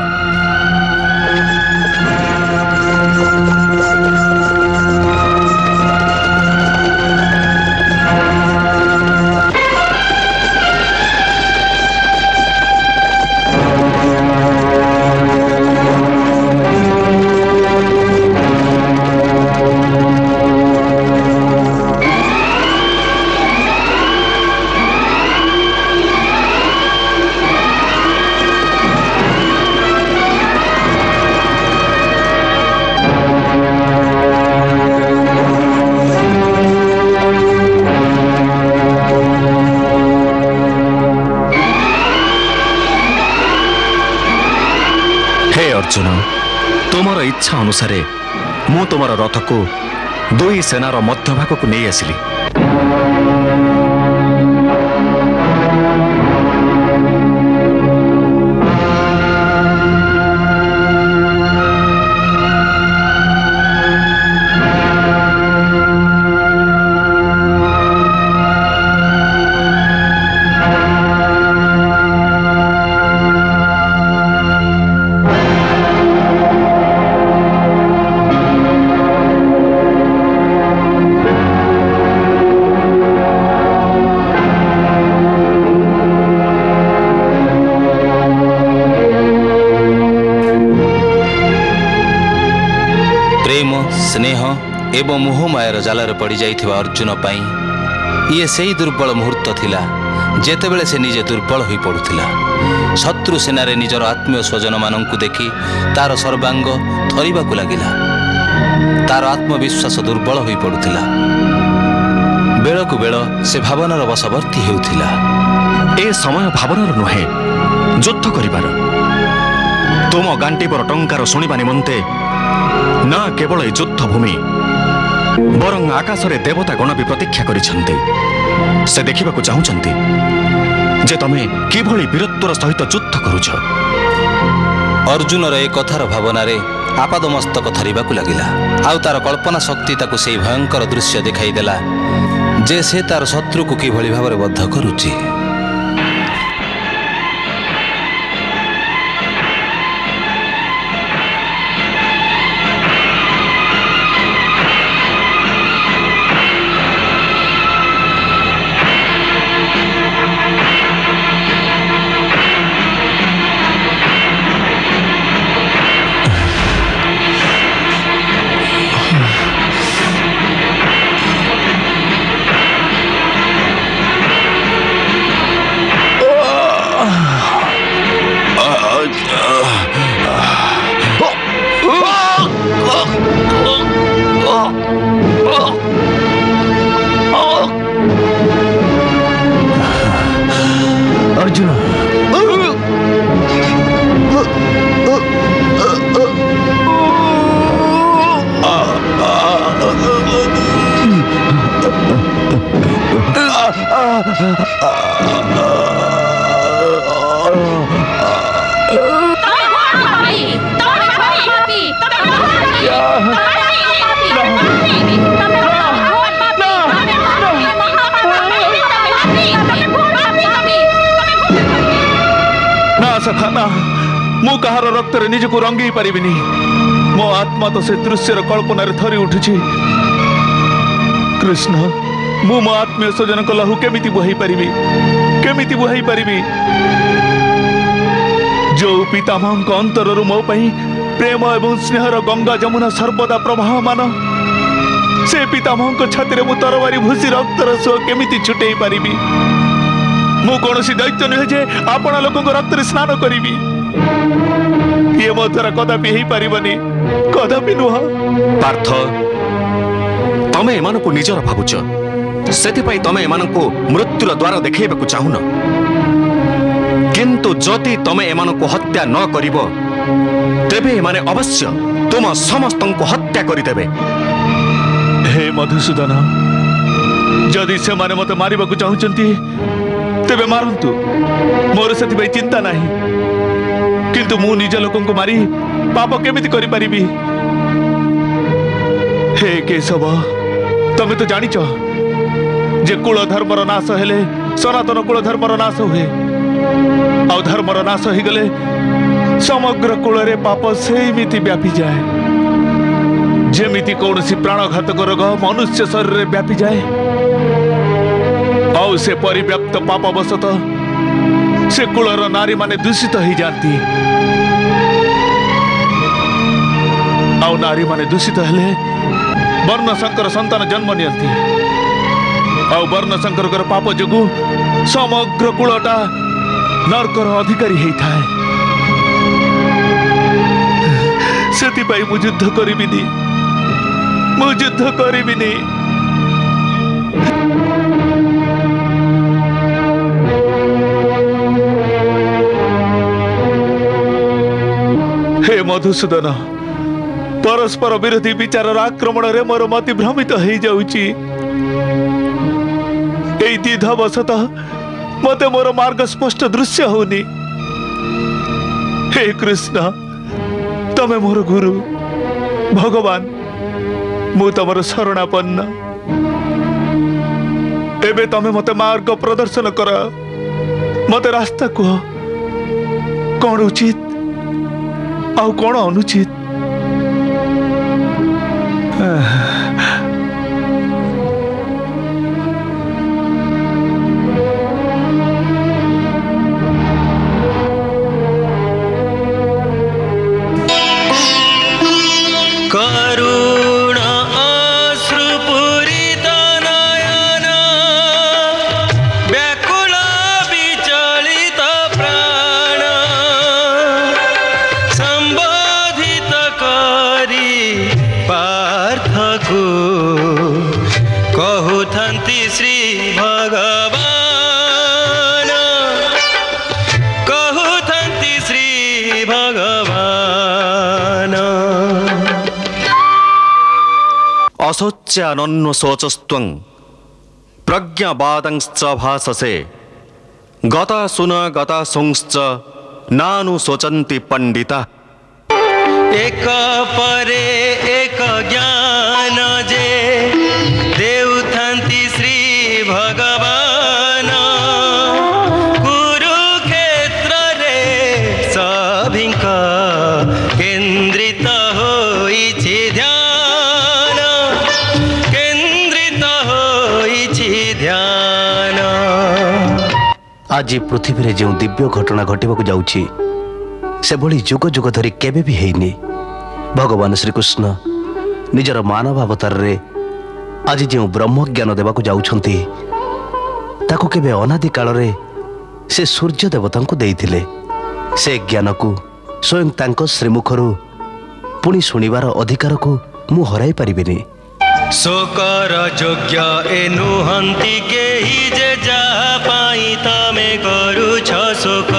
अर्जुन, तुमर इच्छा अनुसार मु तुमर रथ को दुई सेनार मध्यभाग को नहीं आसिली। स्नेह एवं मोहमायर जालरे पड़ जाइथिबा अर्जुन पाई ये सही दुर्बल मुहूर्त थिला जेतेबेले से निजे दुर्बल होई पड़ुथिला। शत्रु सेनारे निजर आत्मीय स्वजन मानंकु देखि तार सर्वांग थरिबाकु लागिला। तार आत्मविश्वास दुर्बल होई पड़ुथिला। बेलकु बेल से भावनार बशवर्ती हेउथिला। ए समय भावनार नुहे युद्ध करिबार। तुम गांटीपर टंकार शुणा निमंते ना केवल युद्ध भूमि बरं आकाश रे देवता गण भी प्रतीक्षा करिछन्ते। से देखा चाहूंती जे तमे किभली वीरत्वर सहित युद्ध करुछ। अर्जुनर ए कथार भावना रे आपादमस्तक थरिबाकु लागिला। आउ तार कल्पना शक्ति ताकु सेई भयंकर दृश्य देखाई देला जे से तार शत्रु को किभली भाव रे बद्ध करुछि। रक्तरे निजको रंगई पारिबिनी। मो आत्मा तो से दृश्यर कल्पनार थरी उठुछि। कृष्ण मु मो आत्मीय स्वजन लहू केमिति बुहाई पारिबि, केमिति बुहाई पारिबि? जो पितामह अंतरु मो पई प्रेम एवं स्नेहर गंगा जमुना सर्वदा प्रवाहमान, से पितामह छाती मु तरवारी भूसी रक्तर सुख केमिति छुटई पारिबि? मु कौनसी दैत्य नुहे जे आपण लोक रक्त स्नान करी। ये मो द्वारा कदापि हो पारिबनी, कदापि नुह। पार्थ तमे एमानकु निजर भाबुच, सेतिपई तमे एमानकु मृत्युर द्वार देखेबाकु चाहुन। किंतु जदि तमे एमानकु हत्या न करिवो तेबे एमाने अवश्य तुम समस्तंकु हत्या करिदेबे। हे मधुसूदन, जदि से माने मते मारिबाकु चाहुचंती तेबे मारंतु, मोर सेतिपई चिंता नाही। किंतु मु निज लोकंकु मारी पाप केमिति करि पारिबि? हे केशव, तमे तो जानिच जे कुल धर्मर नाश हेले सनातन कुल धर्मर नाश हुए, आ धर्मर नाश हो गले समग्र कुल रे पाप सेमिति व्यापी जाए, जेमिति कौनसी प्राणघातक रोग मनुष्य शरीर रे व्यापी जाए। आउ से परिव्याप्त पापवशत से कुलर नारी माने दूषित हो जाती। आउ नारी माने दूषित हेले वर्ण शंकर संतान जन्म नियंती। आउ वर्ण शंकर पाप जोगु समग्र कुलटा नरकर अधिकारी होता है। सेतिपाई मु युद्ध करिबिनी, मु युद्ध करिबिनी। हे मधुसूदन, परस्पर विरोधी विचार आक्रमण रे मोर मति भ्रमित हो जाउची। एई द्विधावशत मते मोर मार्ग स्पष्ट दृश्य होनी। हे कृष्ण, तमे मोर गुरु भगवान, मु तमर शरणापन्न। एबे तमे मते मार्ग प्रदर्शन कर, मते रास्ता कह, कौन उचित आउ कौन अनुचित? करुण अश्रुपूरित नयन, व्याकुल विचलित प्राण, संबोधित करी पार्थ को कहूथंती श्री भगवान, कहूथंती श्री भगवान। असोच्यानन्नो शोचस्त्वं प्रज्ञावादंश्च भाससे, गता सुन गता सुंश्च नानु शोचन्ति पंडिता। एक परे एक ज्ञान जे देउथंती श्री भगवान, कुरुक्षेत्र रे सभिंक केंद्रित होइछि ध्यान, केंद्रित होइछि ध्यान। आज पृथ्वी रे जो दिव्य घटना घटिबाकु जाउछि से भली जुग जुग धरी केबे भी हेइनी। भगवान श्रीकृष्ण निजर मानव अवतार रे आज जो ब्रह्म ज्ञान देवाकु जाउछंती ताकु केबे अनादि काल रे से सूर्य देवता को देइथिले। से ज्ञान को स्वयं तांको श्रीमुखरु पुणी शुणिबार अधिकार को मु हराई परिबिनी। शोकर योग्य एनुहंती केही जे जा पाई तमे करूछ शोक।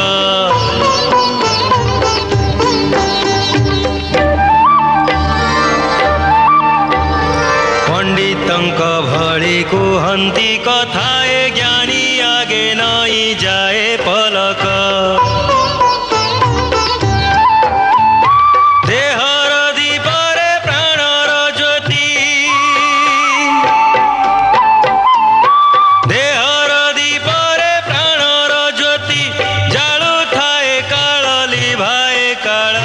पंडितंक भଳି कुहंती कथाए ज्ञानी आगे नहीं जाए पलक। देहर दीपरे प्राणर ज्योति, देहर दीपरे प्राणर ज्योति, जालु थाए काल लिभाए काल।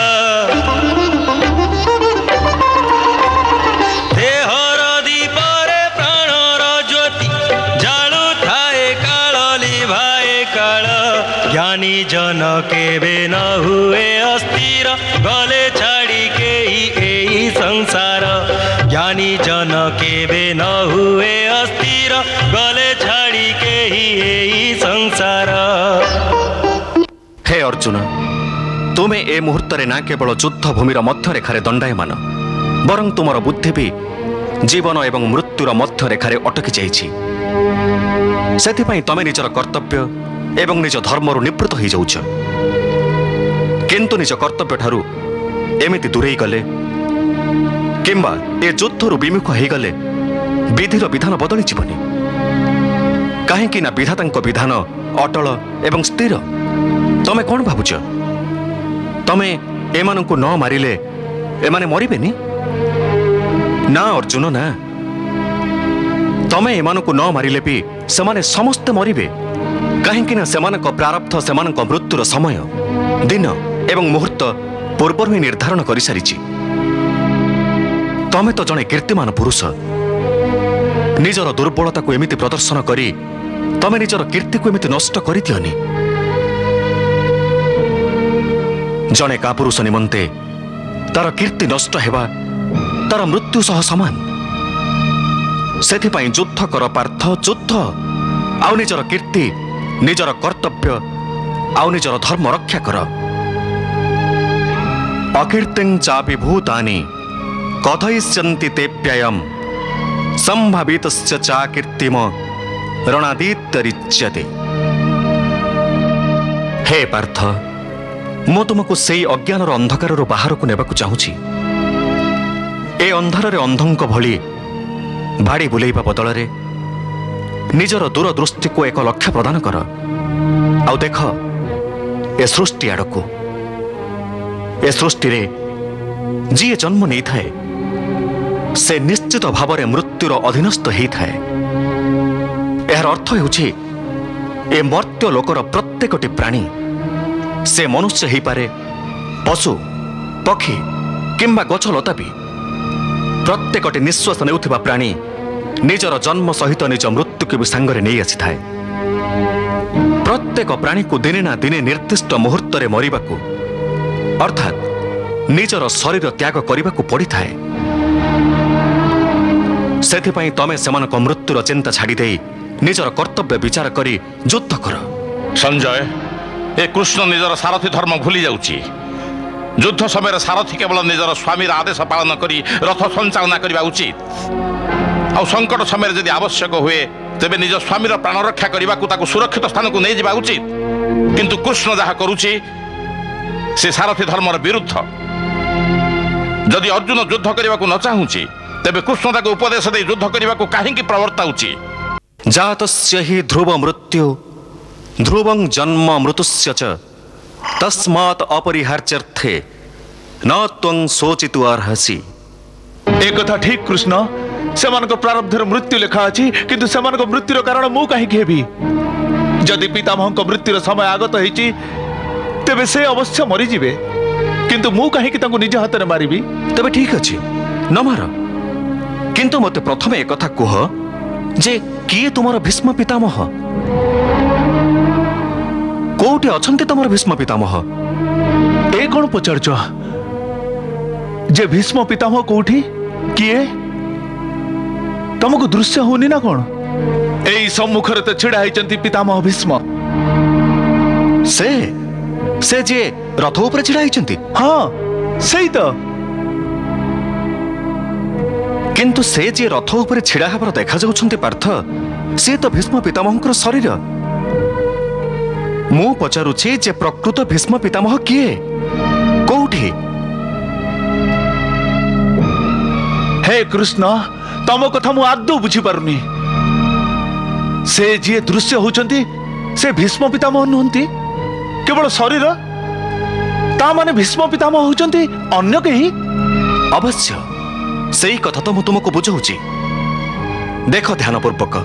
जन केबे न हुए अस्थिर गले छाड़ी के ही संसार ज्ञानी जन केबे न हुए अस्थिर गले छाड़ी के ही संसार। हे अर्जुन, तुमे ए मुहूर्त ना केवल युद्ध भूमिर मध्य रेखार दंडायमान बरं तुमर बुद्धि भी जीवन एवं मृत्युर मध्य रेखार अटकी जाइछि। सेथिपाई तमे निजर कर्तव्य एवं निज धर्मरु निवृत्त हो जाउछ, किंतु निज कर्तव्य ठारू एमिति दूरेई गले किंबा ए युद्धरु विमुख हो गले विधिर विधान बदली जीवनी। काहेकि ना विधातांक विधान अटल एवं स्थिर। तमे कौन भावुच? तमे एमानंकु न मारिले एमाने मरिबेनी ना अर्जुन ना। तमे एमानंकु न मारिले भी सेमाने समस्त मरिबे, काहेकि ना सेमानक प्रारब्ध सेमानक मृत्युर समय दिन एवं मुहूर्त पूर्व ही निर्धारण कर सारिछि। तमे तो जणे कीर्तिमान पुरुष, निजर दुर्बलता को एमिति प्रदर्शन करी तमे निजर कीर्ति को एमिति नष्ट करि दियोनी। जणे कापुरुष निमंते तार कीर्ति नष्ट हेबा तार मृत्यु सह समान। सेथिपाई युद्ध कर पार्थ, युद्ध आउ निजर कीर्ति निजर कर्तव्य आउ निजर धर्म रक्षा कर। अकीर्तिं चापि भूतानि कथयिष्यन्ति तेऽप्ययम् संभावितस्य चाकीर्तिम रणादित्यरिच्यते। हे पार्थ, मु तुमको सेई अज्ञानर अंधकारर बाहर को नेबाकु चाहूछि। ए अंधारे अंधंक भली भाड़ी बुलेइबा बदଳରେ निजर दूरदृष्टि को एक लक्ष्य प्रदान कर। आउ देख ए सृष्टि आड़कू। ए सृष्टि रे जी जन्म नहीं थाए से निश्चित भाव में मृत्युर अधीनस्थ होता है। यार अर्थ होछि ए मर्त्य लोकर प्रत्येकटी प्राणी से मनुष्य हो पारे, पशु पक्षी किंबा गछ लता भी प्रत्येकटी निश्वास नेउथिबा प्राणी निजर जन्म सहित निज मृत्यु को भी सांगरे नहीं आसी थाए। प्रत्येक प्राणी को दिने ना दिने निर्दिष्ट मुहूर्त रे मरिबाकू अर्थात निजर शरीर त्याग करने पड़ी थाए। सेथिपाई तमे सेमानक मृत्युर चिंता छाड़ी दे निजर कर्तव्य विचार करी युद्ध कर। संजय, ए कृष्ण निजर सारथी धर्म भूली जाउची। युद्ध समय सारथी केवल निजर स्वामी आदेश पालन करी रथ संचालना करबा उचित। आ संकट समय यदि आवश्यक हुए तेबे निज स्वामी प्राण रक्षा करने को सुरक्षित स्थान को नहीं जावा उचित। किंतु कृष्ण जहा करुची से सारथी धर्मर विरुद्ध। जदि अर्जुन युद्ध करने को न चाहूची तेबे कृष्ण ताको उपदेश दे युद्ध करने को काहेकि प्रवर्ताउची। जातस्य हि ध्रुव मृत्यु ध्रुवं जन्म मृतुस्य च तस्मात् अपरिहार्यर्थे न त्वं शोचितु अर्हसि। एक कथा ठीक कृष्ण, सेमानक प्रारब्धर मृत्यु लेखा अछि, किंतु सेमानक मृत्युर कारण मु काहेकि हेबी? जदि पितामहक मृत्युर समय आगत होइछि तेबे से अवश्य मरि जिवे, किंतु मु काहेकि तांको निज हाथ मारिबी? तबे ठीक अछि न मार, किंतु मते प्रथमे एक कथा कह जे किए तुमर भीष्म पितामह? कोउटे अछंती तुमर भीष्म पितामह? ए कोन पचारछ जे भीष्म पितामह कोउठी किए? तुमको दृश्य होनी ना कोन? एई सम्मुखरे त छिड़ा हैचंती पितामह भीष्म। से जे रथ ऊपर छिड़ा हैचंती? हां सेई तो। किंतु से जे रथ ऊपर छिड़ा हेबार देखा जाउछंती पार्थ, से तो भीष्म पितामहଙ୍କର शरीर। मु पचारुछि जे प्रकृत भीष्म पितामह किए कोउठी? हे कृष्ण, तम कथा मु आदौ बुझी पारुनी। से जी दृश्य होचंती से भीष्म पितामह नुहंती, केवल शरीर। ता माने भीष्म पितामह होचंती अन्य कहीं? अवश्य सही कथा तो मु तुमको बुझाउछि। देख ध्यानपूर्वक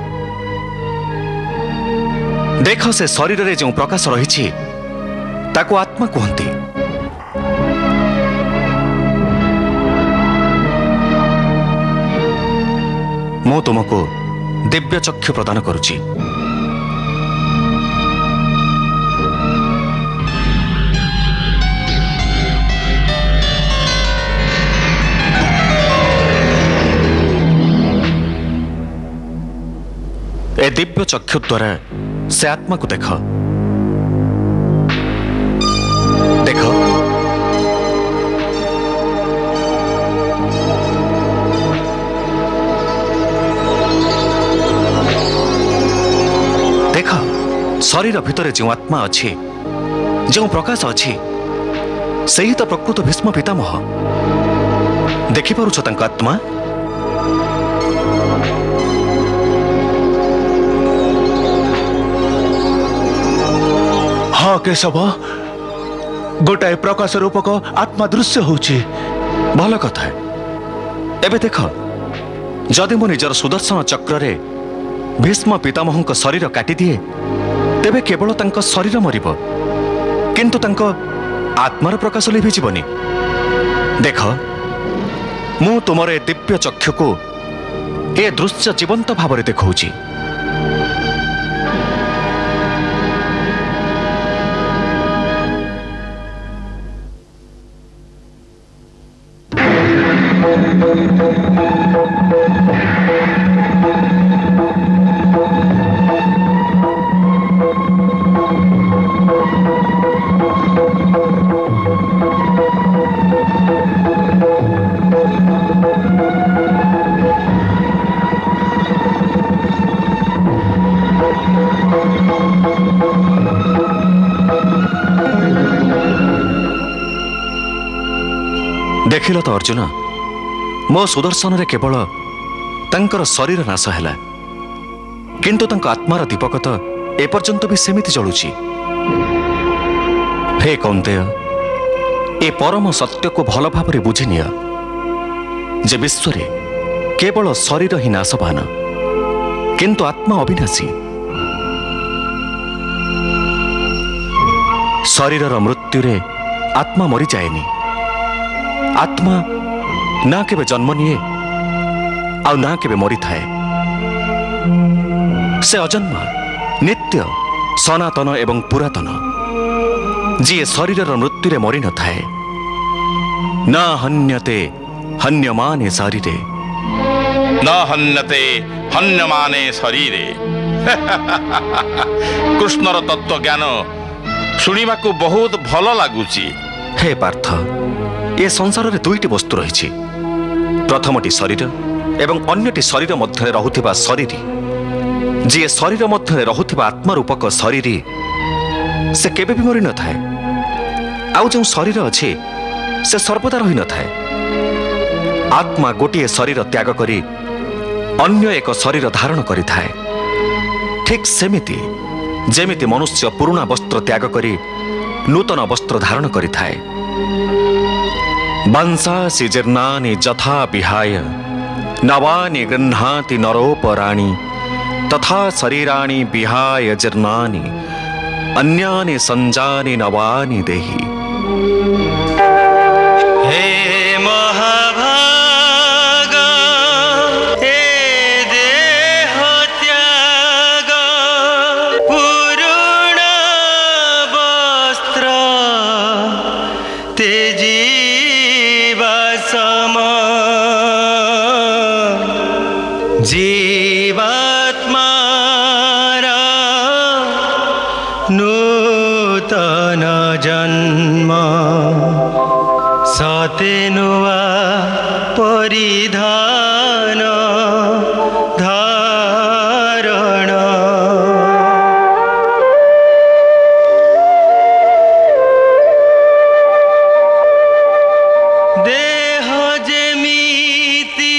देख, से शरीर रे जो प्रकाश रही ताको आत्मा कहती। मु तुमको दिव्य चक्षु प्रदान करुछि। दिव्य चक्षु द्वारा से आत्मा को देख देख देख शरीर भितर जो आत्मा अच्छी जो प्रकाश अच्छी से ही तो प्रकृत भीष्म पितामह देखिपारुछ तांको आत्मा हाँ केशव गोटाए प्रकाश रूपक आत्मा दृश्य होची भल कथा एबे देख जदि मो निजर सुदर्शन चक्र रे भीष्म पितामह शरीर काटी दिए तेबे केवल तांको शरीर मरिब किंतु तांको आत्मार प्रकाश लिभि जीवनी देख मु तुमर ए दिव्य चक्षु को ए दृश्य जीवंत भाव में देखौची देखिल तो अर्जुन मो सुदर्शन रे केवल तांकर शरीर नाश हैला किंतु तांको आत्मार दीपक तो एपर्यंत भी सेमिति जलुची हे कौंतेय ए परम सत्य को भल भाव में बुझी निया जे विश्व रे केवल शरीर ही नाशवान किंतु आत्मा अविनाशी शरीर मृत्यु रे आत्मा मरी जाएनी आत्मा ना केबे जन्म निये आ ना केबे मरी थाए से अजन्म नित्य सनातन एवं पुरातन जी शरीर मृत्यु रे मरी न थाए न हन्यते हन्यमाने शरीरे न हन्यते हन्यमाने शरीरे कृष्णर तत्व ज्ञान शुणिबा को बहुत भल लागुची हे पार्थ ए संसार रे दुईटी वस्तु रही प्रथमटी शरीर एवं अन्यटी शरीर मध्य रहुथिबा शरीरी जी शरीर मध्य रहुथिबा आत्मारूपक शरीरी से केबे भी मरी न थाए आउ जो शरीर अच्छे से सर्वदा रही न थाए आत्मा गोटे शरीर त्याग करी अन्य एक शरीर धारण करि थाए ठीक सेमिति जेमिति मनुष्य पुराना वस्त्र त्याग करी नूतन वस्त्र धारण करि थाए वंशासि जीर्णानि यथा विहाय नवानि गृह्णाति नरोपराणि तथा शरीराणि विहाय जीर्णानि अन्यानि संजानि नवानि देहि नूतन जन्म सते नुआ परिधान धारण देह जेमिति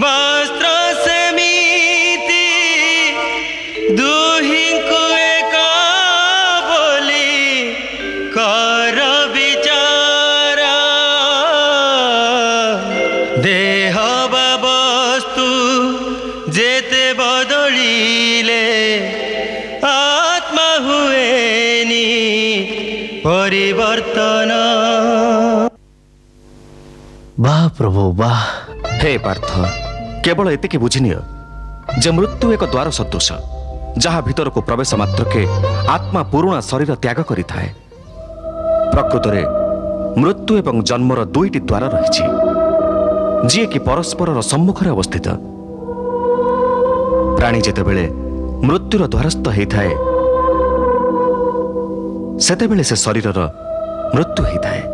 वस्त्र सेमिति दुहिंकु देह वस्तु जेते बदलिले आत्मा हुएनी परिवर्तन वाह प्रभु वाह हे पार्थ केवल एतिके बुझिनिय जे मृत्यु एक द्वार सदृश जहाँ भीतर को प्रवेश मात्र के आत्मा पुराना शरीर त्याग करि थाए प्रकृत रे मृत्यु एवं जन्मर दुईटी द्वार रही जी कि परस्पर सम्मुख अवस्थित प्राणी जेतेबेले मृत्युर द्वारस्थ होता है सेतेबेले से शरीरर मृत्यु होता है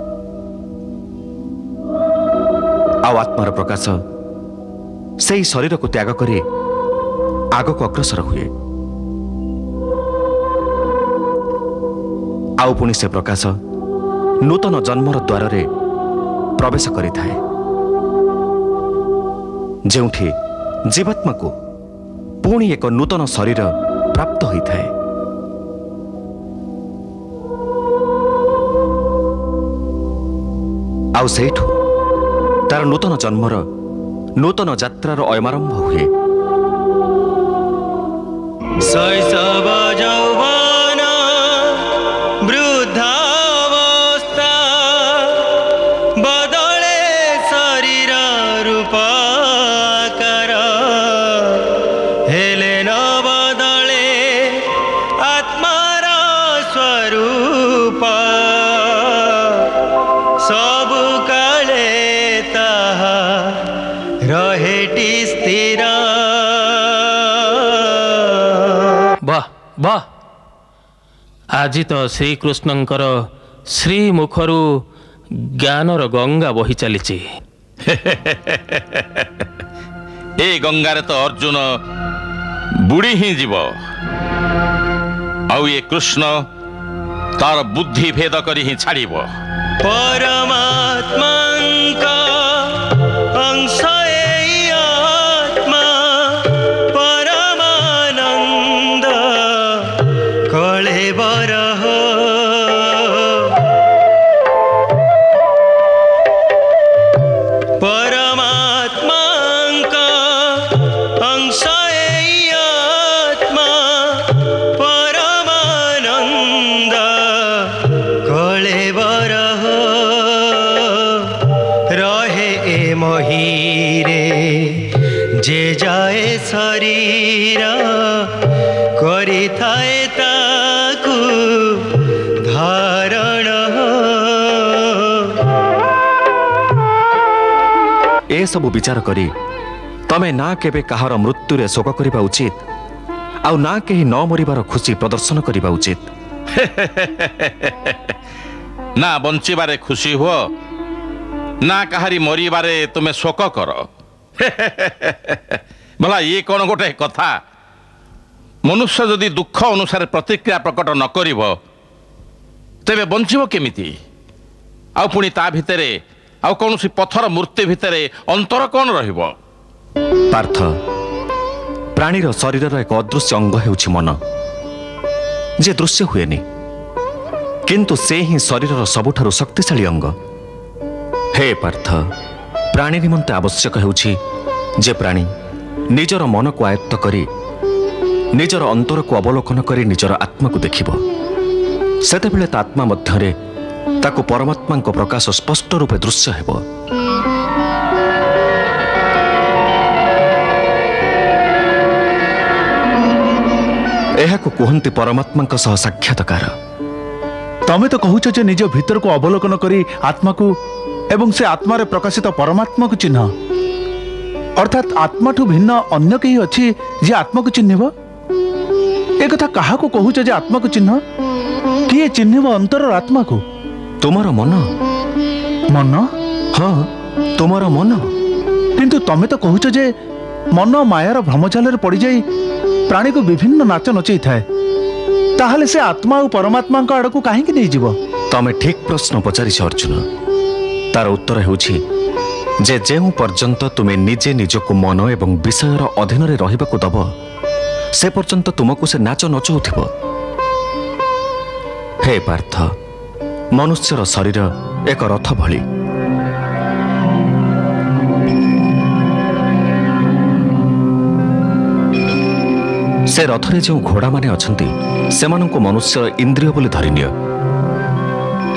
आत्मार प्रकाश से शरीर को त्याग करे आग को अग्रसर हुए आउ पुणी से प्रकाश नूतन जन्मर द्वार रे प्रवेश करिथाए जेउठी जीवात्मा को पुणी एक नूतन शरीर प्राप्त होता है आउ सेठू तार नूतन जन्मर नूतन यात्रार अयमारंभ हुए शैशव यौवन वृद्धावस्था बदले शरीर रूपाकार हेले न बदले आत्मार स्वरूप सबु काले ताहा रहेटी स्थिर वाह वाह आज तो श्रीकृष्णंकर श्री मुखरू ज्ञानर गंगा बही चली ए गंगारे तो अर्जुन बुड़ी ही जीव आउ ये कृष्ण तार बुद्धि भेद करी ही छाड़िब परमात्मा अंश आत्मा परमानंद कलेबर परमात्मा अंश आत्मा परमानंद कलेबर रहे ए महीरे जे जाए शरीर करी थाए ताकू धारण ए सबु विचार करी तमे ना केबे कहार मृत्यु रे शोक करिबा उचित आउ ना केही न मरिबार खुशी प्रदर्शन करिबा उचित ना बंचिबारे खुशी हुओ ना कहारी मरिबारे तुमे शोक कर भला ये कौन गोटे कथा मनुष्य जदि दुख अनुसार प्रतिक्रिया प्रकट न करिब तेबे बंचिब केमिति आउ पुणी ता भितरे आउ कौनसी पत्थर मूर्ति भितरे अंतर कौन रहिब पार्थ प्राणीर शरीर एक अदृश्य अंग हेउछि मन जे दृश्य हुएनि किंतु से ही शरीर सबुठारु शक्तिशाली अंग हे पार्थ प्राणी निमंते आवश्यक हेउछि जे प्राणी निजर मन को आयत्त करी निजर अंतर को अवलोकन करी निजर आत्मा को देखिब सेतेबेले ता आत्मा मध्यरे ताकु परमात्मा को प्रकाश स्पष्ट रूपे दृश्य हेब एहाकु कुहंती परमात्मा सह साक्षात्कार तमे तो कहूच जे निज भीतर को अवलोकन करी आत्मा को एवं से आत्मारे प्रकाशित परमात्मा को चिन्ह अर्थात आत्मा ठू भिन्न अन्य कहीं अच्छी जे आत्मा को चिन्हब एक कथा कहा को कहूच जे आत्मा को चिन्ह किए चिन्हब अंतर आत्मा को तुमर मन मन हाँ तुमर मन किंतु तमे तो कहूच जे मन मायार भ्रमजाल पड़ जाई प्राणी को विभिन्न नाच नचई थाए ताहले से आत्मा और परमात्मा आड़ को कहीं नहीं जीव तमे ठीक प्रश्न पचारि अर्जुन तार उत्तर हेउछि जे जेउ पर्यंत तुमे निजे निजको मन एवं विषयर अधीन रे रहिबाकु दब से पर्यंत तुमको से नाच नचौथिब हे पार्थ मनुष्यर शरीर एक रथ भली से रथरे जो घोड़ा माने अछंती सेमानंको मनुष्यर इंद्रिय बोली धरिनिय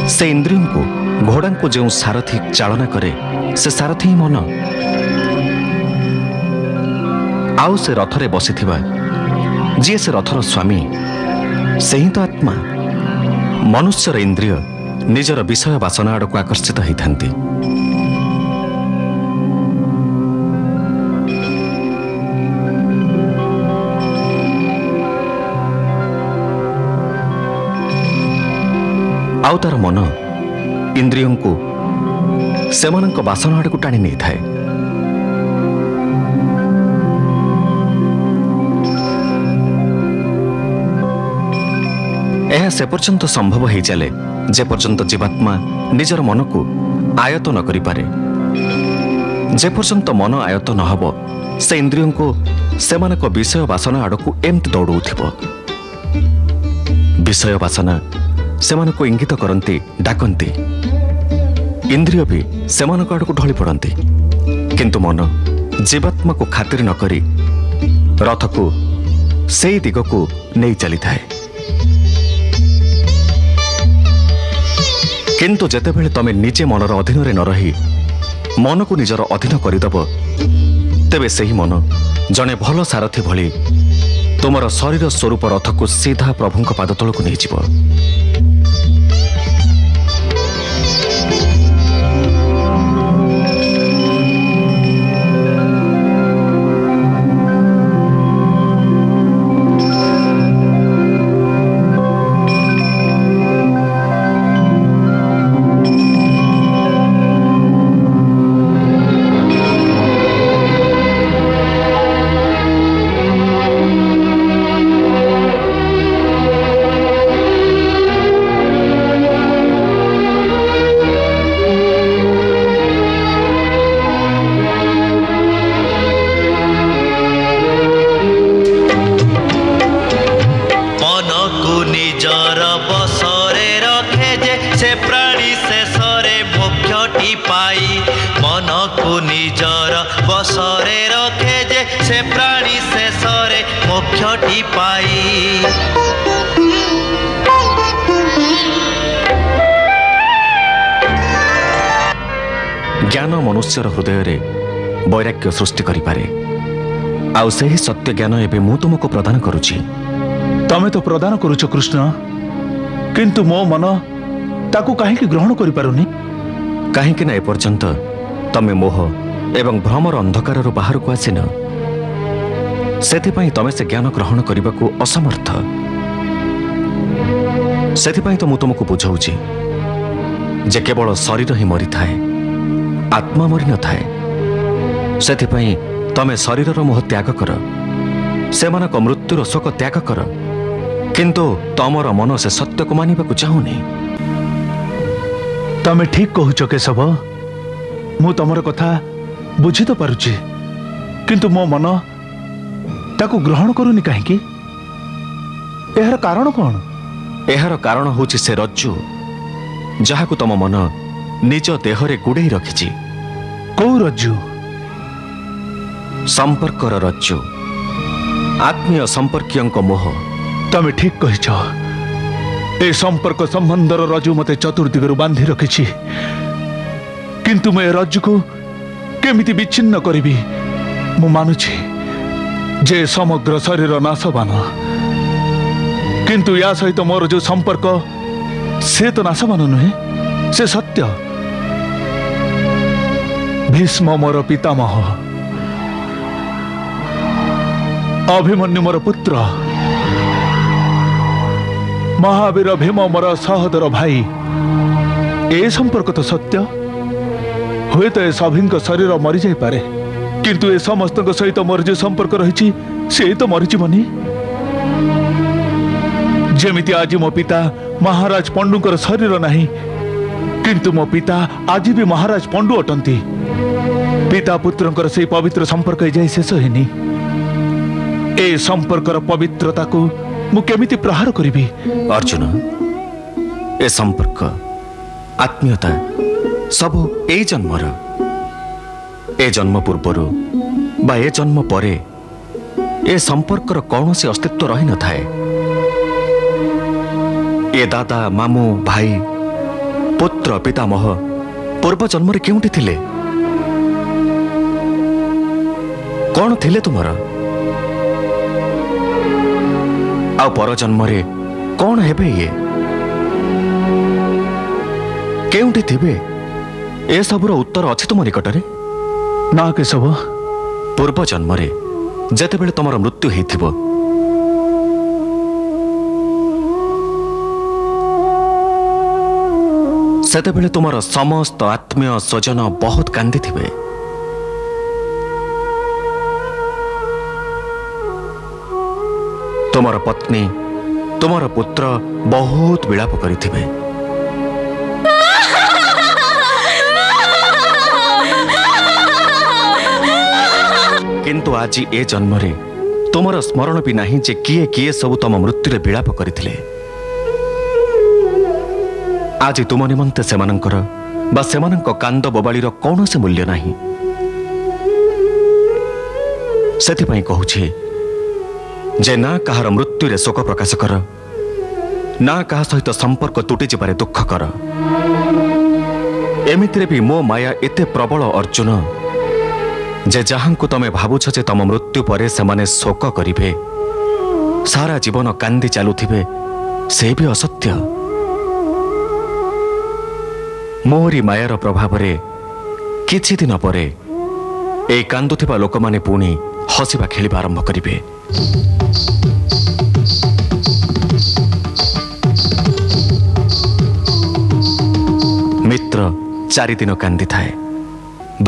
से इंद्रियों को घोड़ा को जो सारथी चालना करे से सारथी ही मन आउ से रथरे बसिथिबा जी से रथर स्वामी से ही तो आत्मा मनुष्यर इंद्रिय निजर विषय वासना आड़ को आकर्षित होइथांती आउ तार मन इंद्रियों को सेमानंक बासन आड़ को टाणी नहीं थाए। यह से पर्यंत संभव हो चले जे पर्यंत जीवात्मा निजर मन को आयत न करि पारे। जे पर्यंत मन आयत न हबो से इंद्रियों को सेमानक विषय वासना आड़ को एमती दौड़ाउथिबो। विषय वासना सेमान को इंगित करती डाकती, इंद्रिय भी सेमान आड़ को ढली पड़ती, किंतु मन जीवात्मा को खातिर न करी रथ को से दिग को नहीं चली थाए। किंतु जेतेबेले तमे निजे मनर अधीन रे न रही मन को निजर अधीन करदेव तेबे सही मन जने भल सारथी भली तुमर शरीर स्वरूप रथ को सीधा प्रभुंक पादतल को नहीं जीव। ज्ञान मनुष्यर हृदय रे वैराग्य सृष्टि करि पारे। आउ सही सत्य ज्ञान एबे मु तुमको प्रदान करूची। तमे तो प्रदान करूछ कृष्ण, किंतु मो मन ताकू काहे ग्रहण करि पारुनी। काहे कि ना ए पर्यंत तमे मोह एवं भ्रमर अंधकार रो बाहर को आसिन, सेथिपाई तमे से ज्ञान ग्रहण करने को असमर्थ। सेथिपाई तो मु तुमको बुझाऊची जे केवल शरीर ही मरी थाए, आत्मा मरी न थाए। सेथिपाई तमे शरीर मोह त्याग कर, सेमानक मृत्युर शोक त्याग कर, किंतु तमर मन से सत्य को मानिबा को चाहुनी। तमे ठीक कहूच केशव, मु तमर कथा बुझी तो पारुची, किंतु मो मन ताकू ग्रहण करूनी काहेकि? एहर कारण कौन? एहर कारण होची से रज्जु जहाकू तम मन निज देहरे गुड़े रखिछि। कौ रज्जु? संपर्कर रज्जु, आत्मीय संपर्कियंक मोह। तमे ठीक कहिछ। ए संपर्क संबंधर रज्जु मते चतुर्दिगरु बांधी रखिछि, किंतु मैं रज्जु को केमिति विच्छिन्न करिबी? मु मानुछि जे समग्र शरीर नाशवान, किंतु या सहित मोर जो संपर्क से तो नाशवान नुहे, से सत्य। भीष्म मोर पितामह, अभिमन्यु मोर पुत्र, महावीर भीम मोर सहोदर भाई, ए संपर्क तो सत्य। हुए तो ए सभी शरीर मरी जाई पारे, किंतु ए समस्त सहित मोर जो संपर्क रही से तो मरीजीवनी। जेमिति आज मो पिता महाराज पंडुकर शरीर नहीं, किंतु मो पिता आज भी महाराज पंडु अटंती। पिता पुत्रंकर से पवित्र संपर्क जाई शेष हेनी। ए संपर्कर पवित्रता को मु केमिति प्रहार करिबी? अर्जुन, ए संपर्क आत्मीयता सब ए जन्मर, ए जन्म पूर्वर बा ए जन्म परे ए संपर्कर कौन से अस्तित्व रही न थाए। ए दादा मामू भाई पुत्र पितामह पूर्व जन्म रे केउंटी थिले? कौन थिले तुमर? आ पर जन्म रे कौन हेबे? ये केउंटी थिबे? ए सबुर उत्तर अछि तुम निकटरे? ना केशव। पूर्व जन्म रे जेतेबेले तुमर मृत्यु हेथिबो, ସେତେବେଳେ ତୁମର ସମସ୍ତ ଆତ୍ମୀୟ ସ୍ୱଜନ ବହୁତ କାନ୍ଦିଥିବେ। ତୁମର ପତ୍ନୀ ତୁମର ପୁତ୍ର ବହୁତ ବିଳାପ କରିଥିବେ। କିନ୍ତୁ ଆଜି ଏ ଜନ୍ମରେ ତୁମର ସ୍ମରଣ ବି ନାହିଁ ଯେ କିଏ କିଏ ସବୁ ତମ ମୃତ୍ୟୁରେ ବିଳାପ କରିଥିଲେ। ଆଜି ତୁମ ନିମନ୍ତେ ସେମାନଙ୍କର ବା ସେମାନଙ୍କ କାନ୍ଦ ବୋବାଳିର କୌଣସି ମୂଲ୍ୟ ନାହିଁ। ସେଥିପାଇଁ କହୁଛି ଯେ ନା କାହାର ମୃତ୍ୟୁରେ ଶୋକ ପ୍ରକାଶ କର, ନା କାହା ସହିତ ସମ୍ପର୍କ ତୁଟିଯିବାରେ ଦୁଃଖ କର। ଏମିତିରେ ବି ମୋ ମାୟା ଏତେ ପ୍ରବଳ ଅର୍ଜୁନ ଯେ ଯାହାଙ୍କୁ ତମେ ଭାବୁଛ ଯେ ତମ ମୃତ୍ୟୁ ପରେ ସେମାନେ ଶୋକ କରିବେ, ସାରା ଜୀବନ କାନ୍ଦି ଚାଲୁଥିବେ, ସେ ବି ଅସତ୍ୟ। ମୋରି ମାୟାର ପ୍ରଭାବରେ କିଛି ଦିନ ପରେ এই କାନ୍ଦୁଥିବା ଲୋକମାନେ ପୁଣି ହସିବା ଖେଳିବା ଆରମ୍ଭ କରିବେ। ମିତ୍ର 4 ଦିନ କାନ୍ଦିଥାଏ,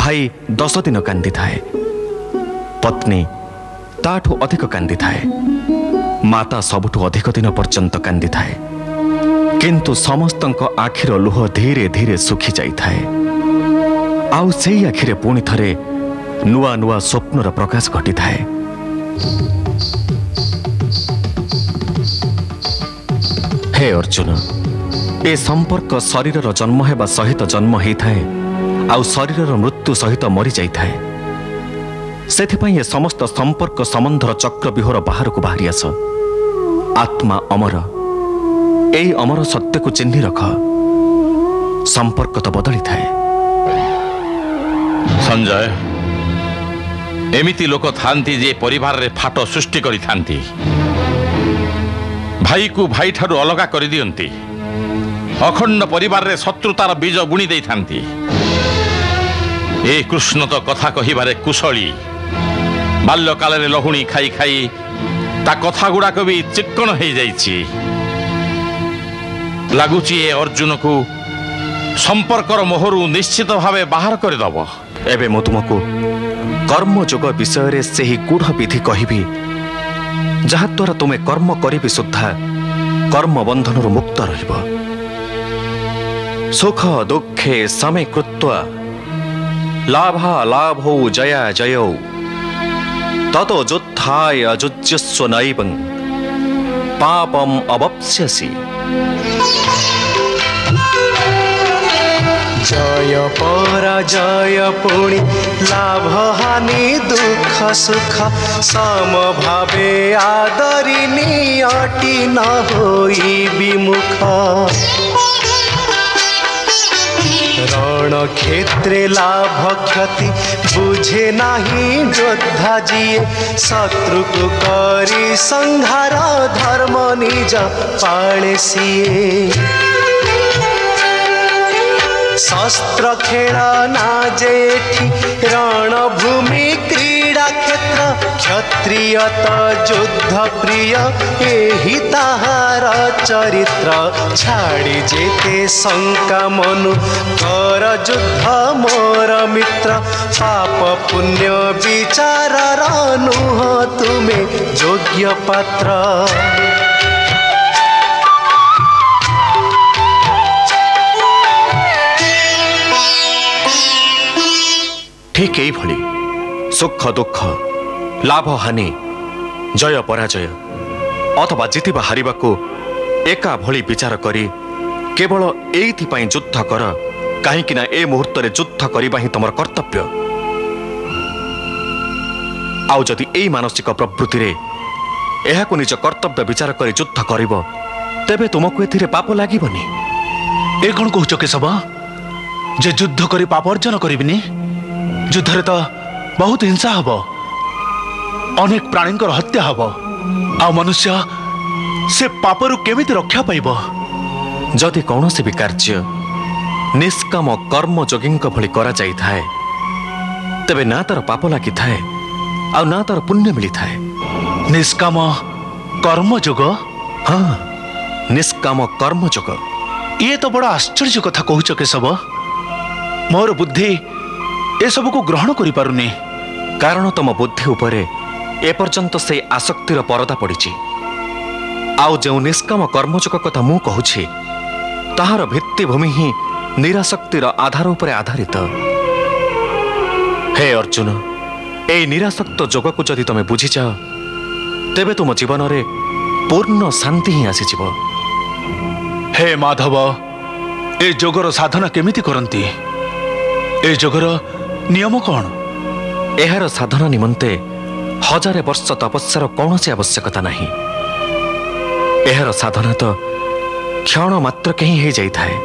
ଭାଇ 10 ଦିନ କାନ୍ଦିଥାଏ, ପତ୍ନୀ ତାଠୁ ଅଧିକ କାନ୍ଦିଥାଏ, ମାତା ସବୁଠୁ ଅଧିକ ଦିନ ପର୍ଯ୍ୟନ୍ତ କାନ୍ଦିଥାଏ। କିନ୍ତୁ ସମସ୍ତଙ୍କ ଆଖିର ଲୁହ ଧୀରେ ଧୀରେ ଶୁଖି ଯାଇଥାଏ, ଆଉ ସେଇ ଆଖିରେ ପୁଣି ଥରେ ନୂଆ ନୂଆ ସ୍ୱପ୍ନର ପ୍ରକାଶ ଘଟିଥାଏ। ହେ ଅର୍ଜୁନ, ଏ ସମ୍ପର୍କ ଶରୀରର ଜନ୍ମ ହେବା ସହିତ ଜନ୍ମ ହେଇଥାଏ, ଆଉ ଶରୀରର ମୃତ୍ୟୁ ସହିତ ମରିଯାଇଥାଏ। ସେଥିପାଇଁ ଏ ସମସ୍ତ ସମ୍ପର୍କ ସମ୍ବନ୍ଧର ଚକ୍ରବ୍ୟୁହର ବାହାରକୁ ବାହାରି ଆସ। ଆତ୍ମା ଅମର, এই ଅମର ସତ୍ୟକୁ ଚିହ୍ନି ରଖ। ସମ୍ପର୍କ ତ ବଦଳିଥାଏ। ସଞ୍ଜୟ, ଏମିତି ଲୋକ ଥାନ୍ତି ଯେ ପରିବାରରେ ଫାଟ ସୃଷ୍ଟି କରିଥାନ୍ତି, ଭାଇକୁ ଭାଇଠାରୁ ଅଲଗା କରିଦିଅନ୍ତି, ଅଖଣ୍ଡ ପରିବାରରେ ଶତ୍ରୁତାର ବୀଜ ବୁଣି ଦେଇଥାନ୍ତି। ଏ କୃଷ୍ଣ ତ କଥା କହିବାରେ କୁଶଳୀ, ବାଲ୍ୟକାଳରେ ଲହୁଣୀ ଖାଇ ଖାଇ ତା କଥା ଗୁଡ଼ାକ ବି ଚିକ୍କଣ ହେଇଯାଇଛି। ଲାଗୁଛି ଏ ଅର୍ଜୁନକୁ ସମ୍ପର୍କର ମୋହରୁ ନିଶ୍ଚିତ ଭାବେ ବାହାର କରିଦେବ। ଏବେ ମୁଁ ତୁମକୁ କର୍ମଯୋଗ ବିଷୟରେ ସେହି ଗୂଢ଼ ବିଧି କହିବି, ଯାହାଦ୍ୱାରା ତୁମେ କର୍ମ କରିବି ସୁଦ୍ଧା କର୍ମବନ୍ଧନରୁ ମୁକ୍ତ ରହିବ। ସୁଖ ଦୁଃଖେ ସମେ କୃତ୍ୱା ଲାଭା ଲାଭୌ ଜୟା ଜୟୌ ତତୋ ଯୁଦ୍ଧାୟ ଯୁଜ୍ୟସ୍ୱ ନୈବଂ ପାପಂ ଅବପ୍ସ୍ୟସି। জয় পরাজয় পুଣି লাভ হানি দুঃখ সুখ সমভাবে আদরিনি অটি ন হই বিমুখ। রণক্ষেত্রে লাভ ক্ষতি বুঝে নাহি যোদ্ধা জিয়ে শত্রুকু করি সংহার ধর্ম নিজ পালে সিয়ে। শস্ত্র খেল না যেঠি রণভূমি ক্রীড়া ক্ষেত্র ক্ষত্রিয় তো যুদ্ধ প্রিয় এহি তাহার চরিত্র। ছাড়ি যেতে শঙ্কা মনু কর যুদ্ধ মোর মিত্র। পাপ পুণ্য বিচারর নুহ তুমে যোগ্য পাত্র। ঠিক এইଭଳି ସୁଖ ଦୁଃଖ, ଲାଭ ହାନି, ଜୟ ପରାଜୟ ଅଥବା ଜିତିବା ହାରିବାକୁ ଏକା ଭଳି ବିଚାର କରି କେବଳ ଏଇଥିପାଇଁ ଯୁଦ୍ଧ କର, କାହିଁକି ନା ଏ ମୁହୂର୍ତ୍ତରେ ଯୁଦ୍ଧ କରିବା ହିଁ ତମର କର୍ତ୍ତବ୍ୟ। ଆଉ ଯଦି ଏଇ ମାନସିକ ପ୍ରବୃତ୍ତିରେ ଏହାକୁ ନିଜ କର୍ତ୍ତବ୍ୟ ବିଚାର କରି ଯୁଦ୍ଧ କରିବ, ତେବେ ତୁମକୁ ଏଥିରେ ପାପ ଲାଗିବନି। ଏ କ'ଣ କହୁଛ କେଶବ, ଯେ ଯୁଦ୍ଧ କରି ପାପ ଅର୍ଜନ କରିବିନି? ଯୁଦ୍ଧରେ ତ ବହୁତ ହିଂସା ହବ, ଅନେକ ପ୍ରାଣୀଙ୍କର ହତ୍ୟା ହବ, ଆଉ ମନୁଷ୍ୟ ସେ ପାପରୁ କେମିତି ରକ୍ଷା ପାଇବ? ଯଦି କୌଣସି ବି କାର୍ଯ୍ୟ ନିଷ୍କାମ କର୍ମଯୋଗୀଙ୍କ ଭଳି କରାଯାଇଥାଏ, ତେବେ ନା ତାର ପାପ ଲାଗିଥାଏ ଆଉ ନା ତାର ପୁଣ୍ୟ ମିଳିଥାଏ। ନିଷ୍କାମ କର୍ମଯୋଗ? ହଁ, ନିଷ୍କାମ କର୍ମଯୋଗ। ये तो बड़ा आश्चर्य कथा कहूच केशव। मोर बुद्धि एसबू को ग्रहण करि पारुनी। कारण तुम बुद्धि उपरे एपर्यंत से आसक्तिर परदा पड़ी। आउ जो निष्काम कर्मयोग कथा मु कहूछि ताहार भित्तिभूमि ही निराशक्तिर आधार उपरे आधारित। हे अर्जुन, ए निराशक्त जोग को जदि तुम बुझी जाओ तेबे तुम जीवन रे पूर्ण शांति ही आसीजिव। हे माधव, ए जोगर साधना केमिति करंती? ए जोगर नियम कौन? एहार साधना निमंते हजार वर्ष तपस्यार कौन सी आवश्यकता नहीं। एहार साधना तो क्षण मात्र के ही जाई थाए।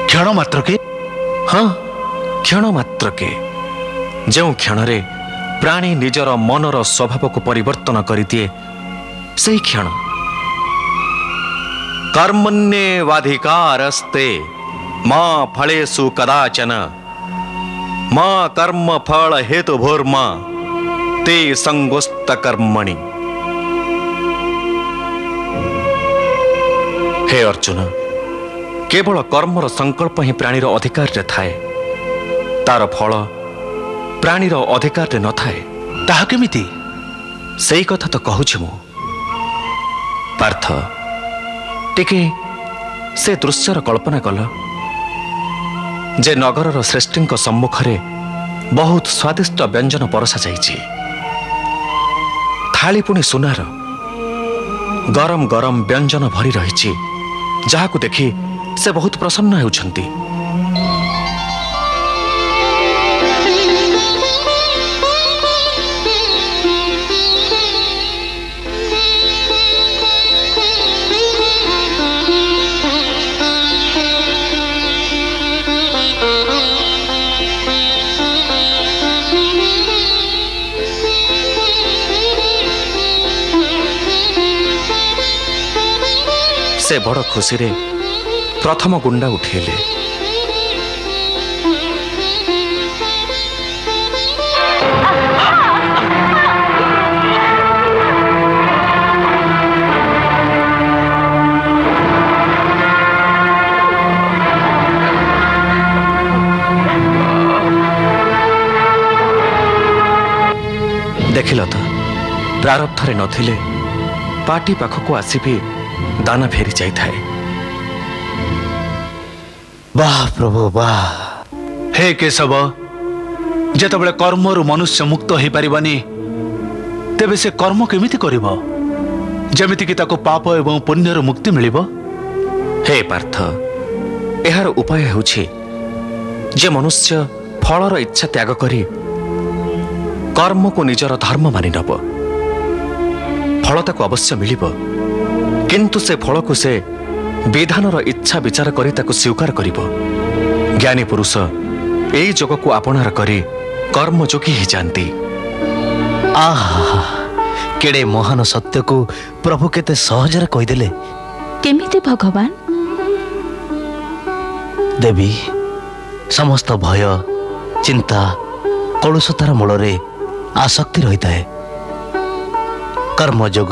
क्षण मात्र के? हाँ, क्षण मात्र के। जो क्षण रे प्राणी निजर मनर स्वभाव को परिवर्तन करि दिए सही क्षण। कर्मण्येवाधिकारस्ते मा फलेषु कदाचन मा कर्म फल हेतु भूर्मा ते संगोस्त कर्मणि। हे अर्जुन, केवल कर्मर संकल्प ही प्राणीर अधिकार रे थाए, तार फल प्राणीर अधिकार रे न थाए। ताहा केमिति? सही कथा तो कहूछि मु पार्थ। टिके से दृश्यर कल्पना कल जे नगरर श्रेष्ठीଙ୍କ सम्मुखरे बहुत स्वादिष्ट व्यंजन परसा जाइछि। थाली पुणी सुनार गरम गरम व्यंजन भरी रहिछि, जाहाकु देखि से बहुत प्रसन्न हेउछन्ति। से बड़ खुशी रे प्रथम गुंडा उठेले। देखिल तो प्रारब्धरे नथिले पार्टी पाखक आसी भी दाना फेरी जाई थाए। वाह प्रभु वाह। हे केशव, जेतबेले कर्मरु मनुष्य मुक्त हो पारिबानी तेबे से कर्म केमिति करिबो जेमिति कि ताको पाप एवं पुण्यर मुक्ति मिलिबो? हे पार्थ, एहार उपाय हेउछि जे मनुष्य फलर इच्छा त्याग करी कर्म को निजर धर्म मानि नब। फल ताको अवश्य मिलिबो, किंतु से फल को से विधानर इच्छा विचार करी ताको स्वीकार करिबो। ज्ञानी पुरुष एई जोग को आपणार करी कर्मयोगी ही जानती। आहा, केड़े महान सत्य को प्रभु केते सहजरे कहिदेले। केमिति भगवान? देवी, समस्त भय चिंता कलुषतार मूलरे आसक्ति रही थाए। कर्मयोग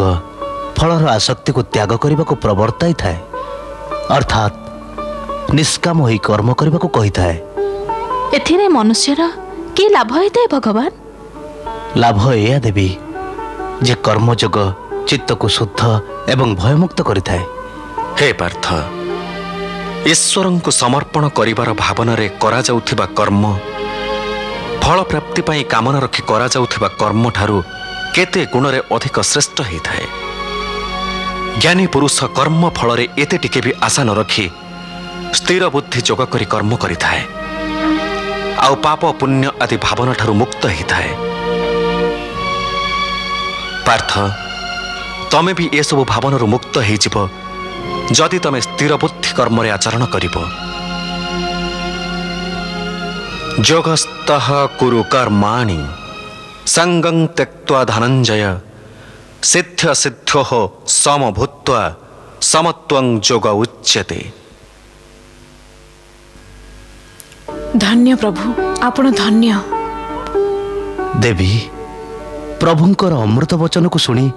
फलर आसक्ति को त्याग करने को प्रवर्ताई थाए, अर्थात निष्काम होई कर्म करने को कही थाए। एथिरे मनुष्यर की लाभ होइते भगवान? लाभ एया देवी जे कर्मयोग चित्त को शुद्ध एवं भयमुक्त करि थाए। हे पार्थ, ईश्वर को समर्पण करिवार भावना रे करा जाउथिबा कर्म फल प्राप्ति पाई कामना रखी करा जाउथिबा कर्म ठारू केते गुण रे अधिक श्रेष्ठ होई थाए। ज्ञानी पुरुष कर्म फल रे एते टिके भी आशा न रखी स्थिर बुद्धि जोग करी कर्म करि थाए, आउ पाप पुण्य आदि भावना ठारू मुक्त होई थाए। पार्थ, तमे भी ए सब भावना रु मुक्त होई जिवो जदि तमे स्थिर बुद्धि कर्म रे आचरण करिवो। जोगस्तः कुरु कर्माणि संगं त्यक्त्वा धनंजय सिद्ध्य सिद्ध्योः समभूत्वा समत्वं जोग उच्यते। धन्य प्रभु, आपण धन्य। देवी, प्रभुंकर अमृत वचन को सुनी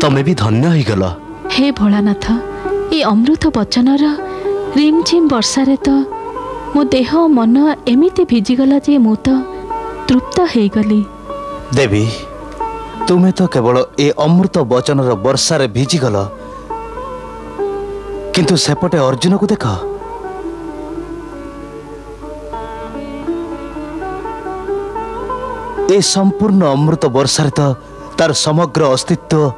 तमे भी धन्य हो गल। हे भोलानाथ, ये अमृत वचनर रिमझिम वर्षारे तो मो देह मन एमिति भिजिगला जे मु तो तृप्त हो गली। देवी तुम्हें तो केवल ए अमृत वचनर वर्षारे भिजिगल, किंतु सेपटे अर्जुन को देख, ए संपूर्ण अमृत वर्षारे तो तार समग्र अस्तित्व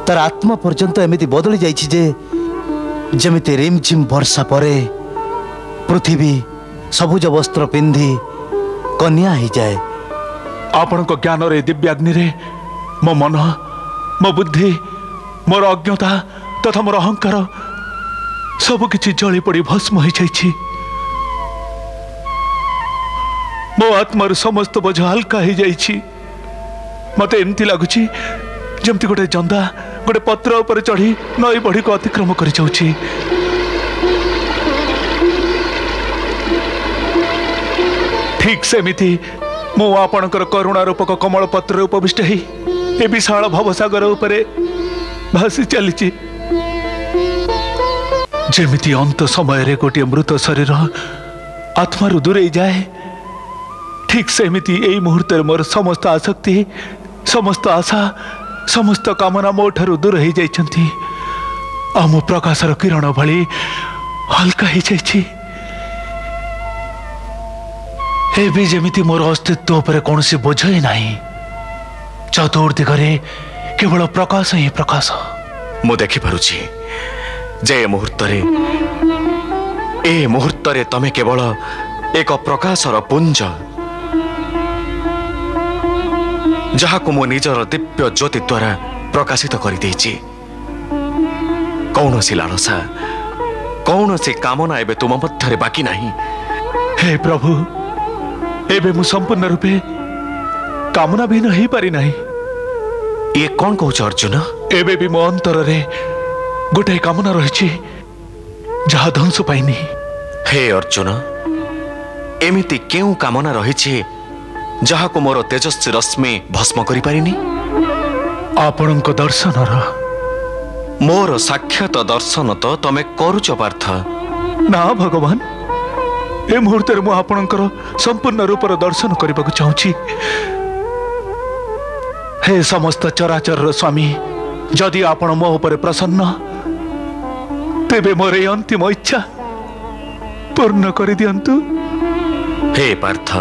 तार आत्मा पर्यंत एमिति बदली जाइछि जे जेमिति रिमझिम वर्षा परे पृथ्वी सबुज वस्त्र पिंधि कन्या ही जाए। आपण को ज्ञान रे दिव्याग्नि रे मो मन मो बुद्धि मोर अज्ञता तथा मोर अहंकार सब किछि जली पड़ी भस्म हो जाइछि। मो आत्मार समस्त बोझ हल्का हो जाइछि। मते एमती लगुछि जेमती गोटे जंदा गोटे पत्र ऊपर चढ़ी नई बढ़ी को अतिक्रम कर जाउछि। ठीक सेमिति मु आपणकर करुणा रूपक कमल पत्र उपविष्ट ही ए विशाल भवसागर उपरे भासी चलीछि। जेमिति अंत समय रे गोटे मृत शरीर आत्मारू दूरे जाए, ठीक सेमिति एई मुहूर्त मोर समस्त आसक्ति समस्त आशा समस्त कामना मो ठारू दूर हो जाइछन्ति। आम प्रकाशर किरण भली हल्का हो जाइछि। एबे जेमिति मोर अस्तित्व पर कौन सी बोझ ही नहीं, चतुर्दिगरे केवल प्रकाश ही प्रकाश। मु देखि पारुछि जे ए मुहूर्तरे तमे केवल एक प्रकाशर पुंज, जहाको मो निजर दिव्य ज्योति द्वारा प्रकाशित कर देछि। कौन सी लालसा कौन सी कामना एबे तुम मध्यरे बाकी नहीं। हे प्रभु, एबे मु संपूर्ण रूपे कामना भी नहीं पारी नहीं। ये कौन कहूछ अर्जुन? एबे भी मो अंतर रे गोटे कामना रहिछि जहा ध्वंस पाइनी। हे अर्जुन, एमिति केउ कामना रहिछि जहा को मोर तेजस्वी रश्मि भस्म करि पारिनी? आपणक दर्शनर मोर साक्षात दर्शन तो तमे करूच पार्थ। ना भगवान, ए मुहूर्त मु आपणकर संपूर्ण रूपर दर्शन करने चाहूँगी। हे समस्त चराचर स्वामी, जदि आपण मो उपर प्रसन्न तेबे मोर अंतिम इच्छा पूर्ण कर दियंतु। हे पार्थ,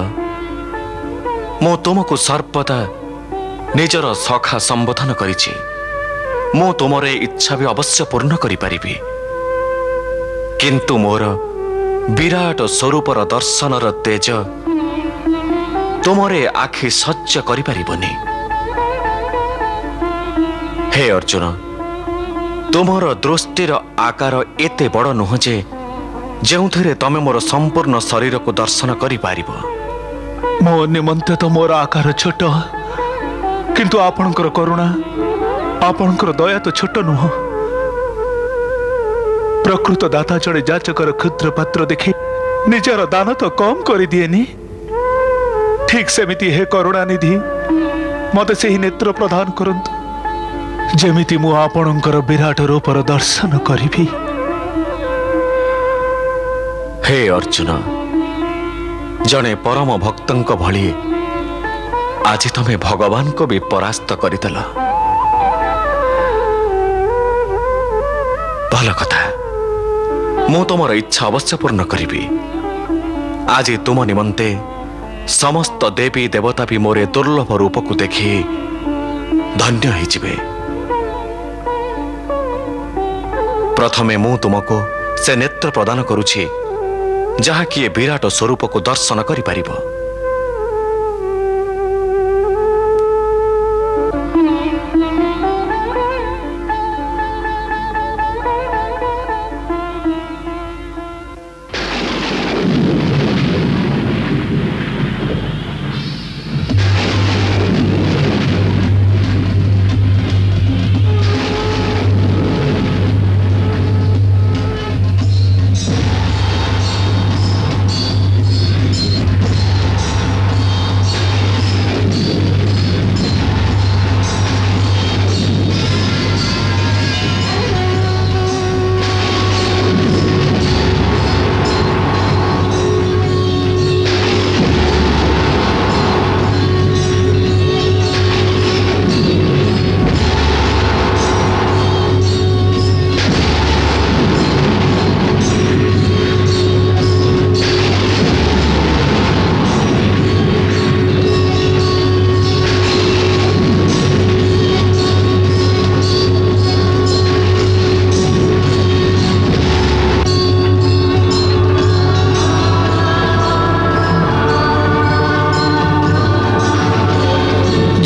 मु तुमको सर्वदा निजर सखा संबोधन करिछि। मु तुमरे इच्छा भी अवश्य पूर्ण करि पारिबि, किंतु मोर विराट स्वरूपर दर्शनर तेज तुमरे आखि सह्य करि पारिबनि। हे अर्जुन, तुमर दृष्टिर आकार एते बड़ नुह जे जेउथरे तमे मोर संपूर्ण शरीर को दर्शन करि पारिबो। मो निमंते तो मोर आकार छोट, किंतु आपणकर करुणा आपणकर दया तो छोट नुह। प्रकृत दाता जड़े जाचकर क्षुद्र पात्र देखि निजर दान तो कम कर दिएनी। ठीक सेमिति हे करुणानिधि, मते से ही नेत्र प्रदान करंतु, जेमिति मु आपणकर विराट रूपर दर्शन करिबि। हे अर्जुन, जने परम भक्तंक भली आज तमे भगवान को भी परास्त करदेल। भल कथा, मु तुमर इच्छा अवश्य पूर्ण करिबि। आज तुम निमंते समस्त देवी देवता भी मोरे दुर्लभ रूप को देखि धन्य हो जिवे। प्रथमे मु तुमको से नेत्र प्रदान करुछि जहा कि विराट स्वरूप को दर्शन करि पारिबो।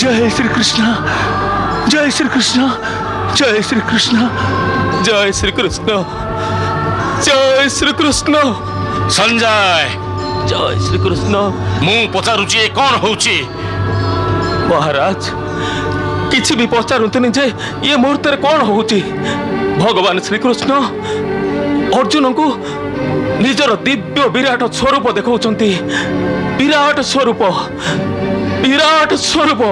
जय श्री कृष्ण, जय श्री कृष्ण, जय श्री कृष्ण, जय श्री कृष्ण, जय श्री कृष्ण। संजय, जय श्री कृष्ण। मु पचारुची कौन होची? महाराज किसी भी पचारतुनि जे ये मुहूर्त कौन होची। भगवान श्री कृष्ण अर्जुन को निजर दिव्य विराट स्वरूप देखौचंती। विराट स्वरूप, विराट स्वरूप।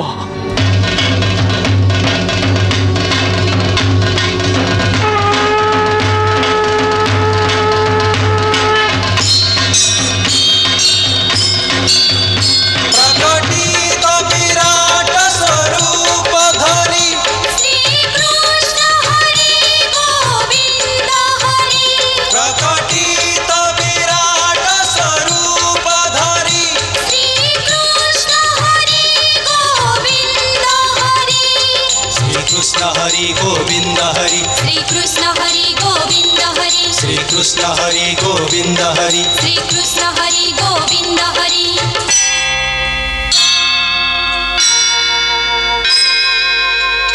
हरि गोविंद हरि, श्री कृष्ण हरि गोविंद हरि, श्री कृष्ण हरि गोविंद हरि, श्री कृष्ण हरि गोविंद हरि।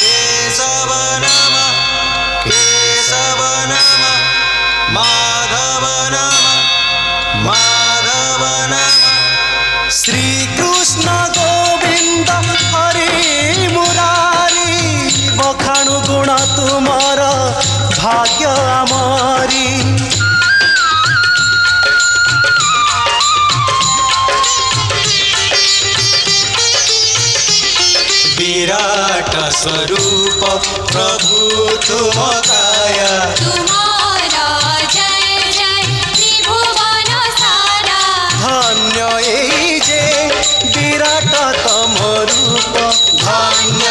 केशव नमः, केशव नमः, माधव नमः, माधव नमः। श्री कृष्ण गोविंद हरि मुरारी, बखाणु गुण तुमार भाग्य आमारी। विराट स्वरूप प्रभु तुम काया, तुम्हारा जय जय त्रिभुवन सारा। धन्य एई जे विराट तम रूप, धन्य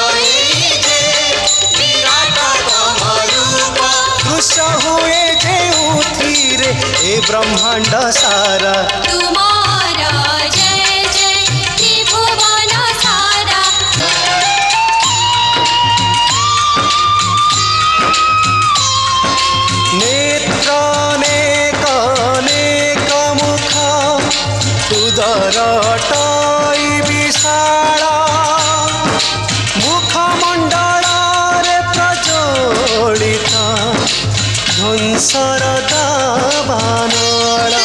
हुए जे ए ब्रह्मांड सारा। तुम्हारा जय जय त्रिभुवन सारा। नेत्र अनेक अनेक मुख, उदर टाई विशाला। मुखमंडल रे प्रज्वलित ध्वंसर दावानला।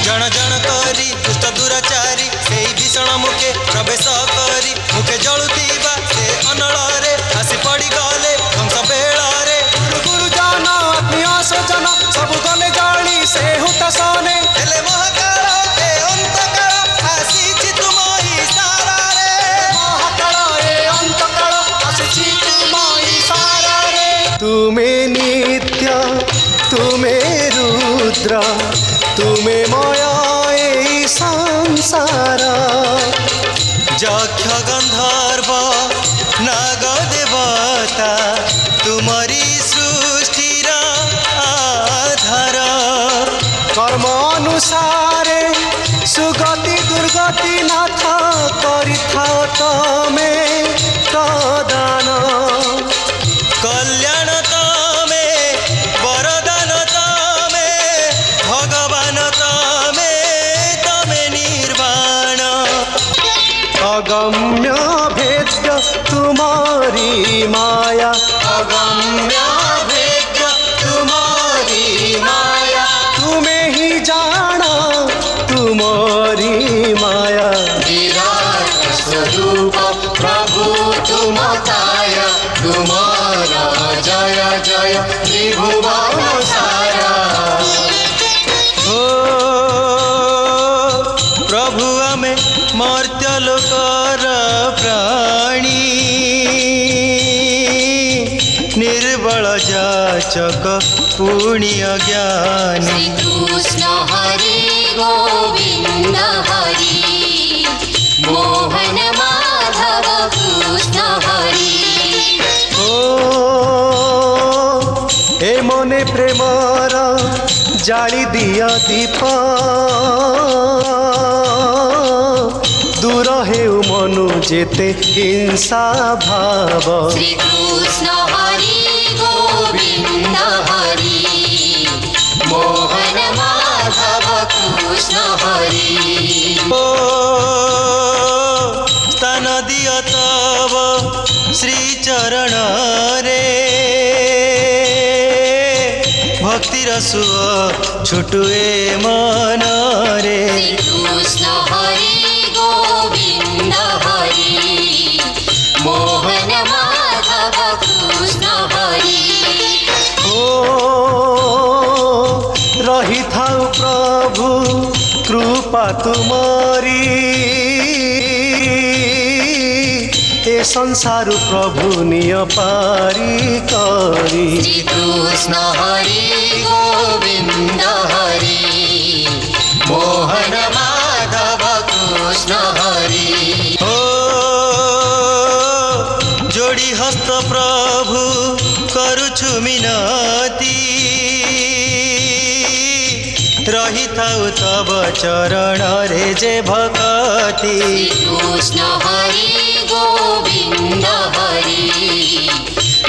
जन जन करी दुष्ट दुराचारी, से भीषण मुखे प्रवेश करी। मुखे जलुवा से अनल रे आसी पड़ी गले ध्वंस बेला रे। गुरुजन आत्मीय सजन सब गले जानी से हुत सने। हेले महाकाल ए अंतकाल आसीछि तुम इशारा रे। महाकाल ए अंतकाल आसीछि तुम इशारा रे। तुम्हें नित्य, तुम्हें रुद्र, तुम्हें माया ए संसार। यक्ष गंधर्व नाग देवता, तुम्हारी सृष्टिर आधार। कर्म अनुसारे सुगति दुर्गति नाथ करिथाओ तमे प्रदान। कल्याण तमे, वरदान तमे, भगवान तमे, तमे निर्वाण। अगम्य भेद्य तुम्हारी माया, अगम्य भेद्य तुम्हारी माया। तुम्हें ही जाना तुम्हारी माया। विराट स्वरूप प्रभु तुम काया, तुम्हारा जय जय त्रिभुवन सारा। ओ प्रभु आमे मर्त्य लोकर प्राणी, निर्बल जाचक पुण्य ज्ञानी। श्री कृष्ण हरि गोविंद हरि, मोहन माधव कृष्ण हरि। ए मने प्रेमर जाली दिया दीप, दूर हेउ मनु जेते हिंसा भाव। श्री कृष्ण हरि गोविंद हरि, मोहन माधव कृष्ण हरि। ओ स्तन दियो तब श्री चरण रे भक्तिर सुअ छुटुए मन रे। कृष्ण हरि गोविंद हरि मोहन माधव कृष्ण हरि। ओ रही थाउ प्रभु कृपा तुमरी ए संसार प्रभु निय पारी करी। श्री कृष्ण हरि गोविंद हरि मोहन माधव कृष्ण हरि। ओ जोड़ी हस्त प्रभु करुछु मिनती रही थाउ तब चरण रे जे भक्ति। कृष्ण हरि गोविंद हरि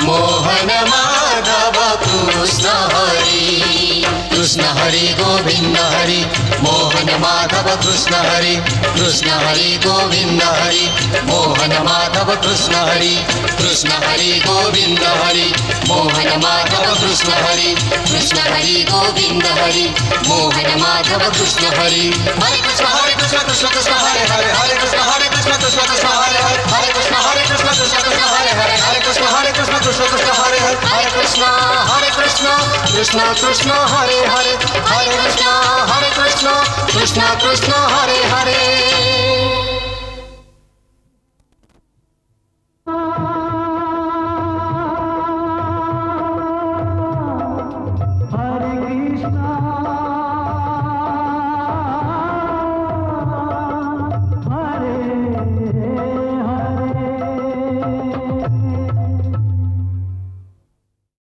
मोहन माधव कृष्ण हरि। कृष्ण हरि गोविंद हरि मोहन माधव कृष्ण हरि। कृष्ण हरि गोविंद हरि मोहन माधव कृष्ण हरि। कृष्ण हरि गोविंद हरि मोहन माधव कृष्ण हरि। कृष्ण हरि गोविंद हरि मोहन माधव कृष्ण हरि। हरे कृष्ण कृष्ण कृष्ण हरे हरे हरे कृष्ण कृष्ण कृष्ण हरे हरे हरे कृष्ण कृष्ण कृष्ण हरे हरे हरे कृष्ण कृष्ण कृष्ण हरे हरे हरे कृष्ण कृष्ण कृष्ण हरे हरे हरे कृष्ण कृष्ण कृष्ण हरे हरे।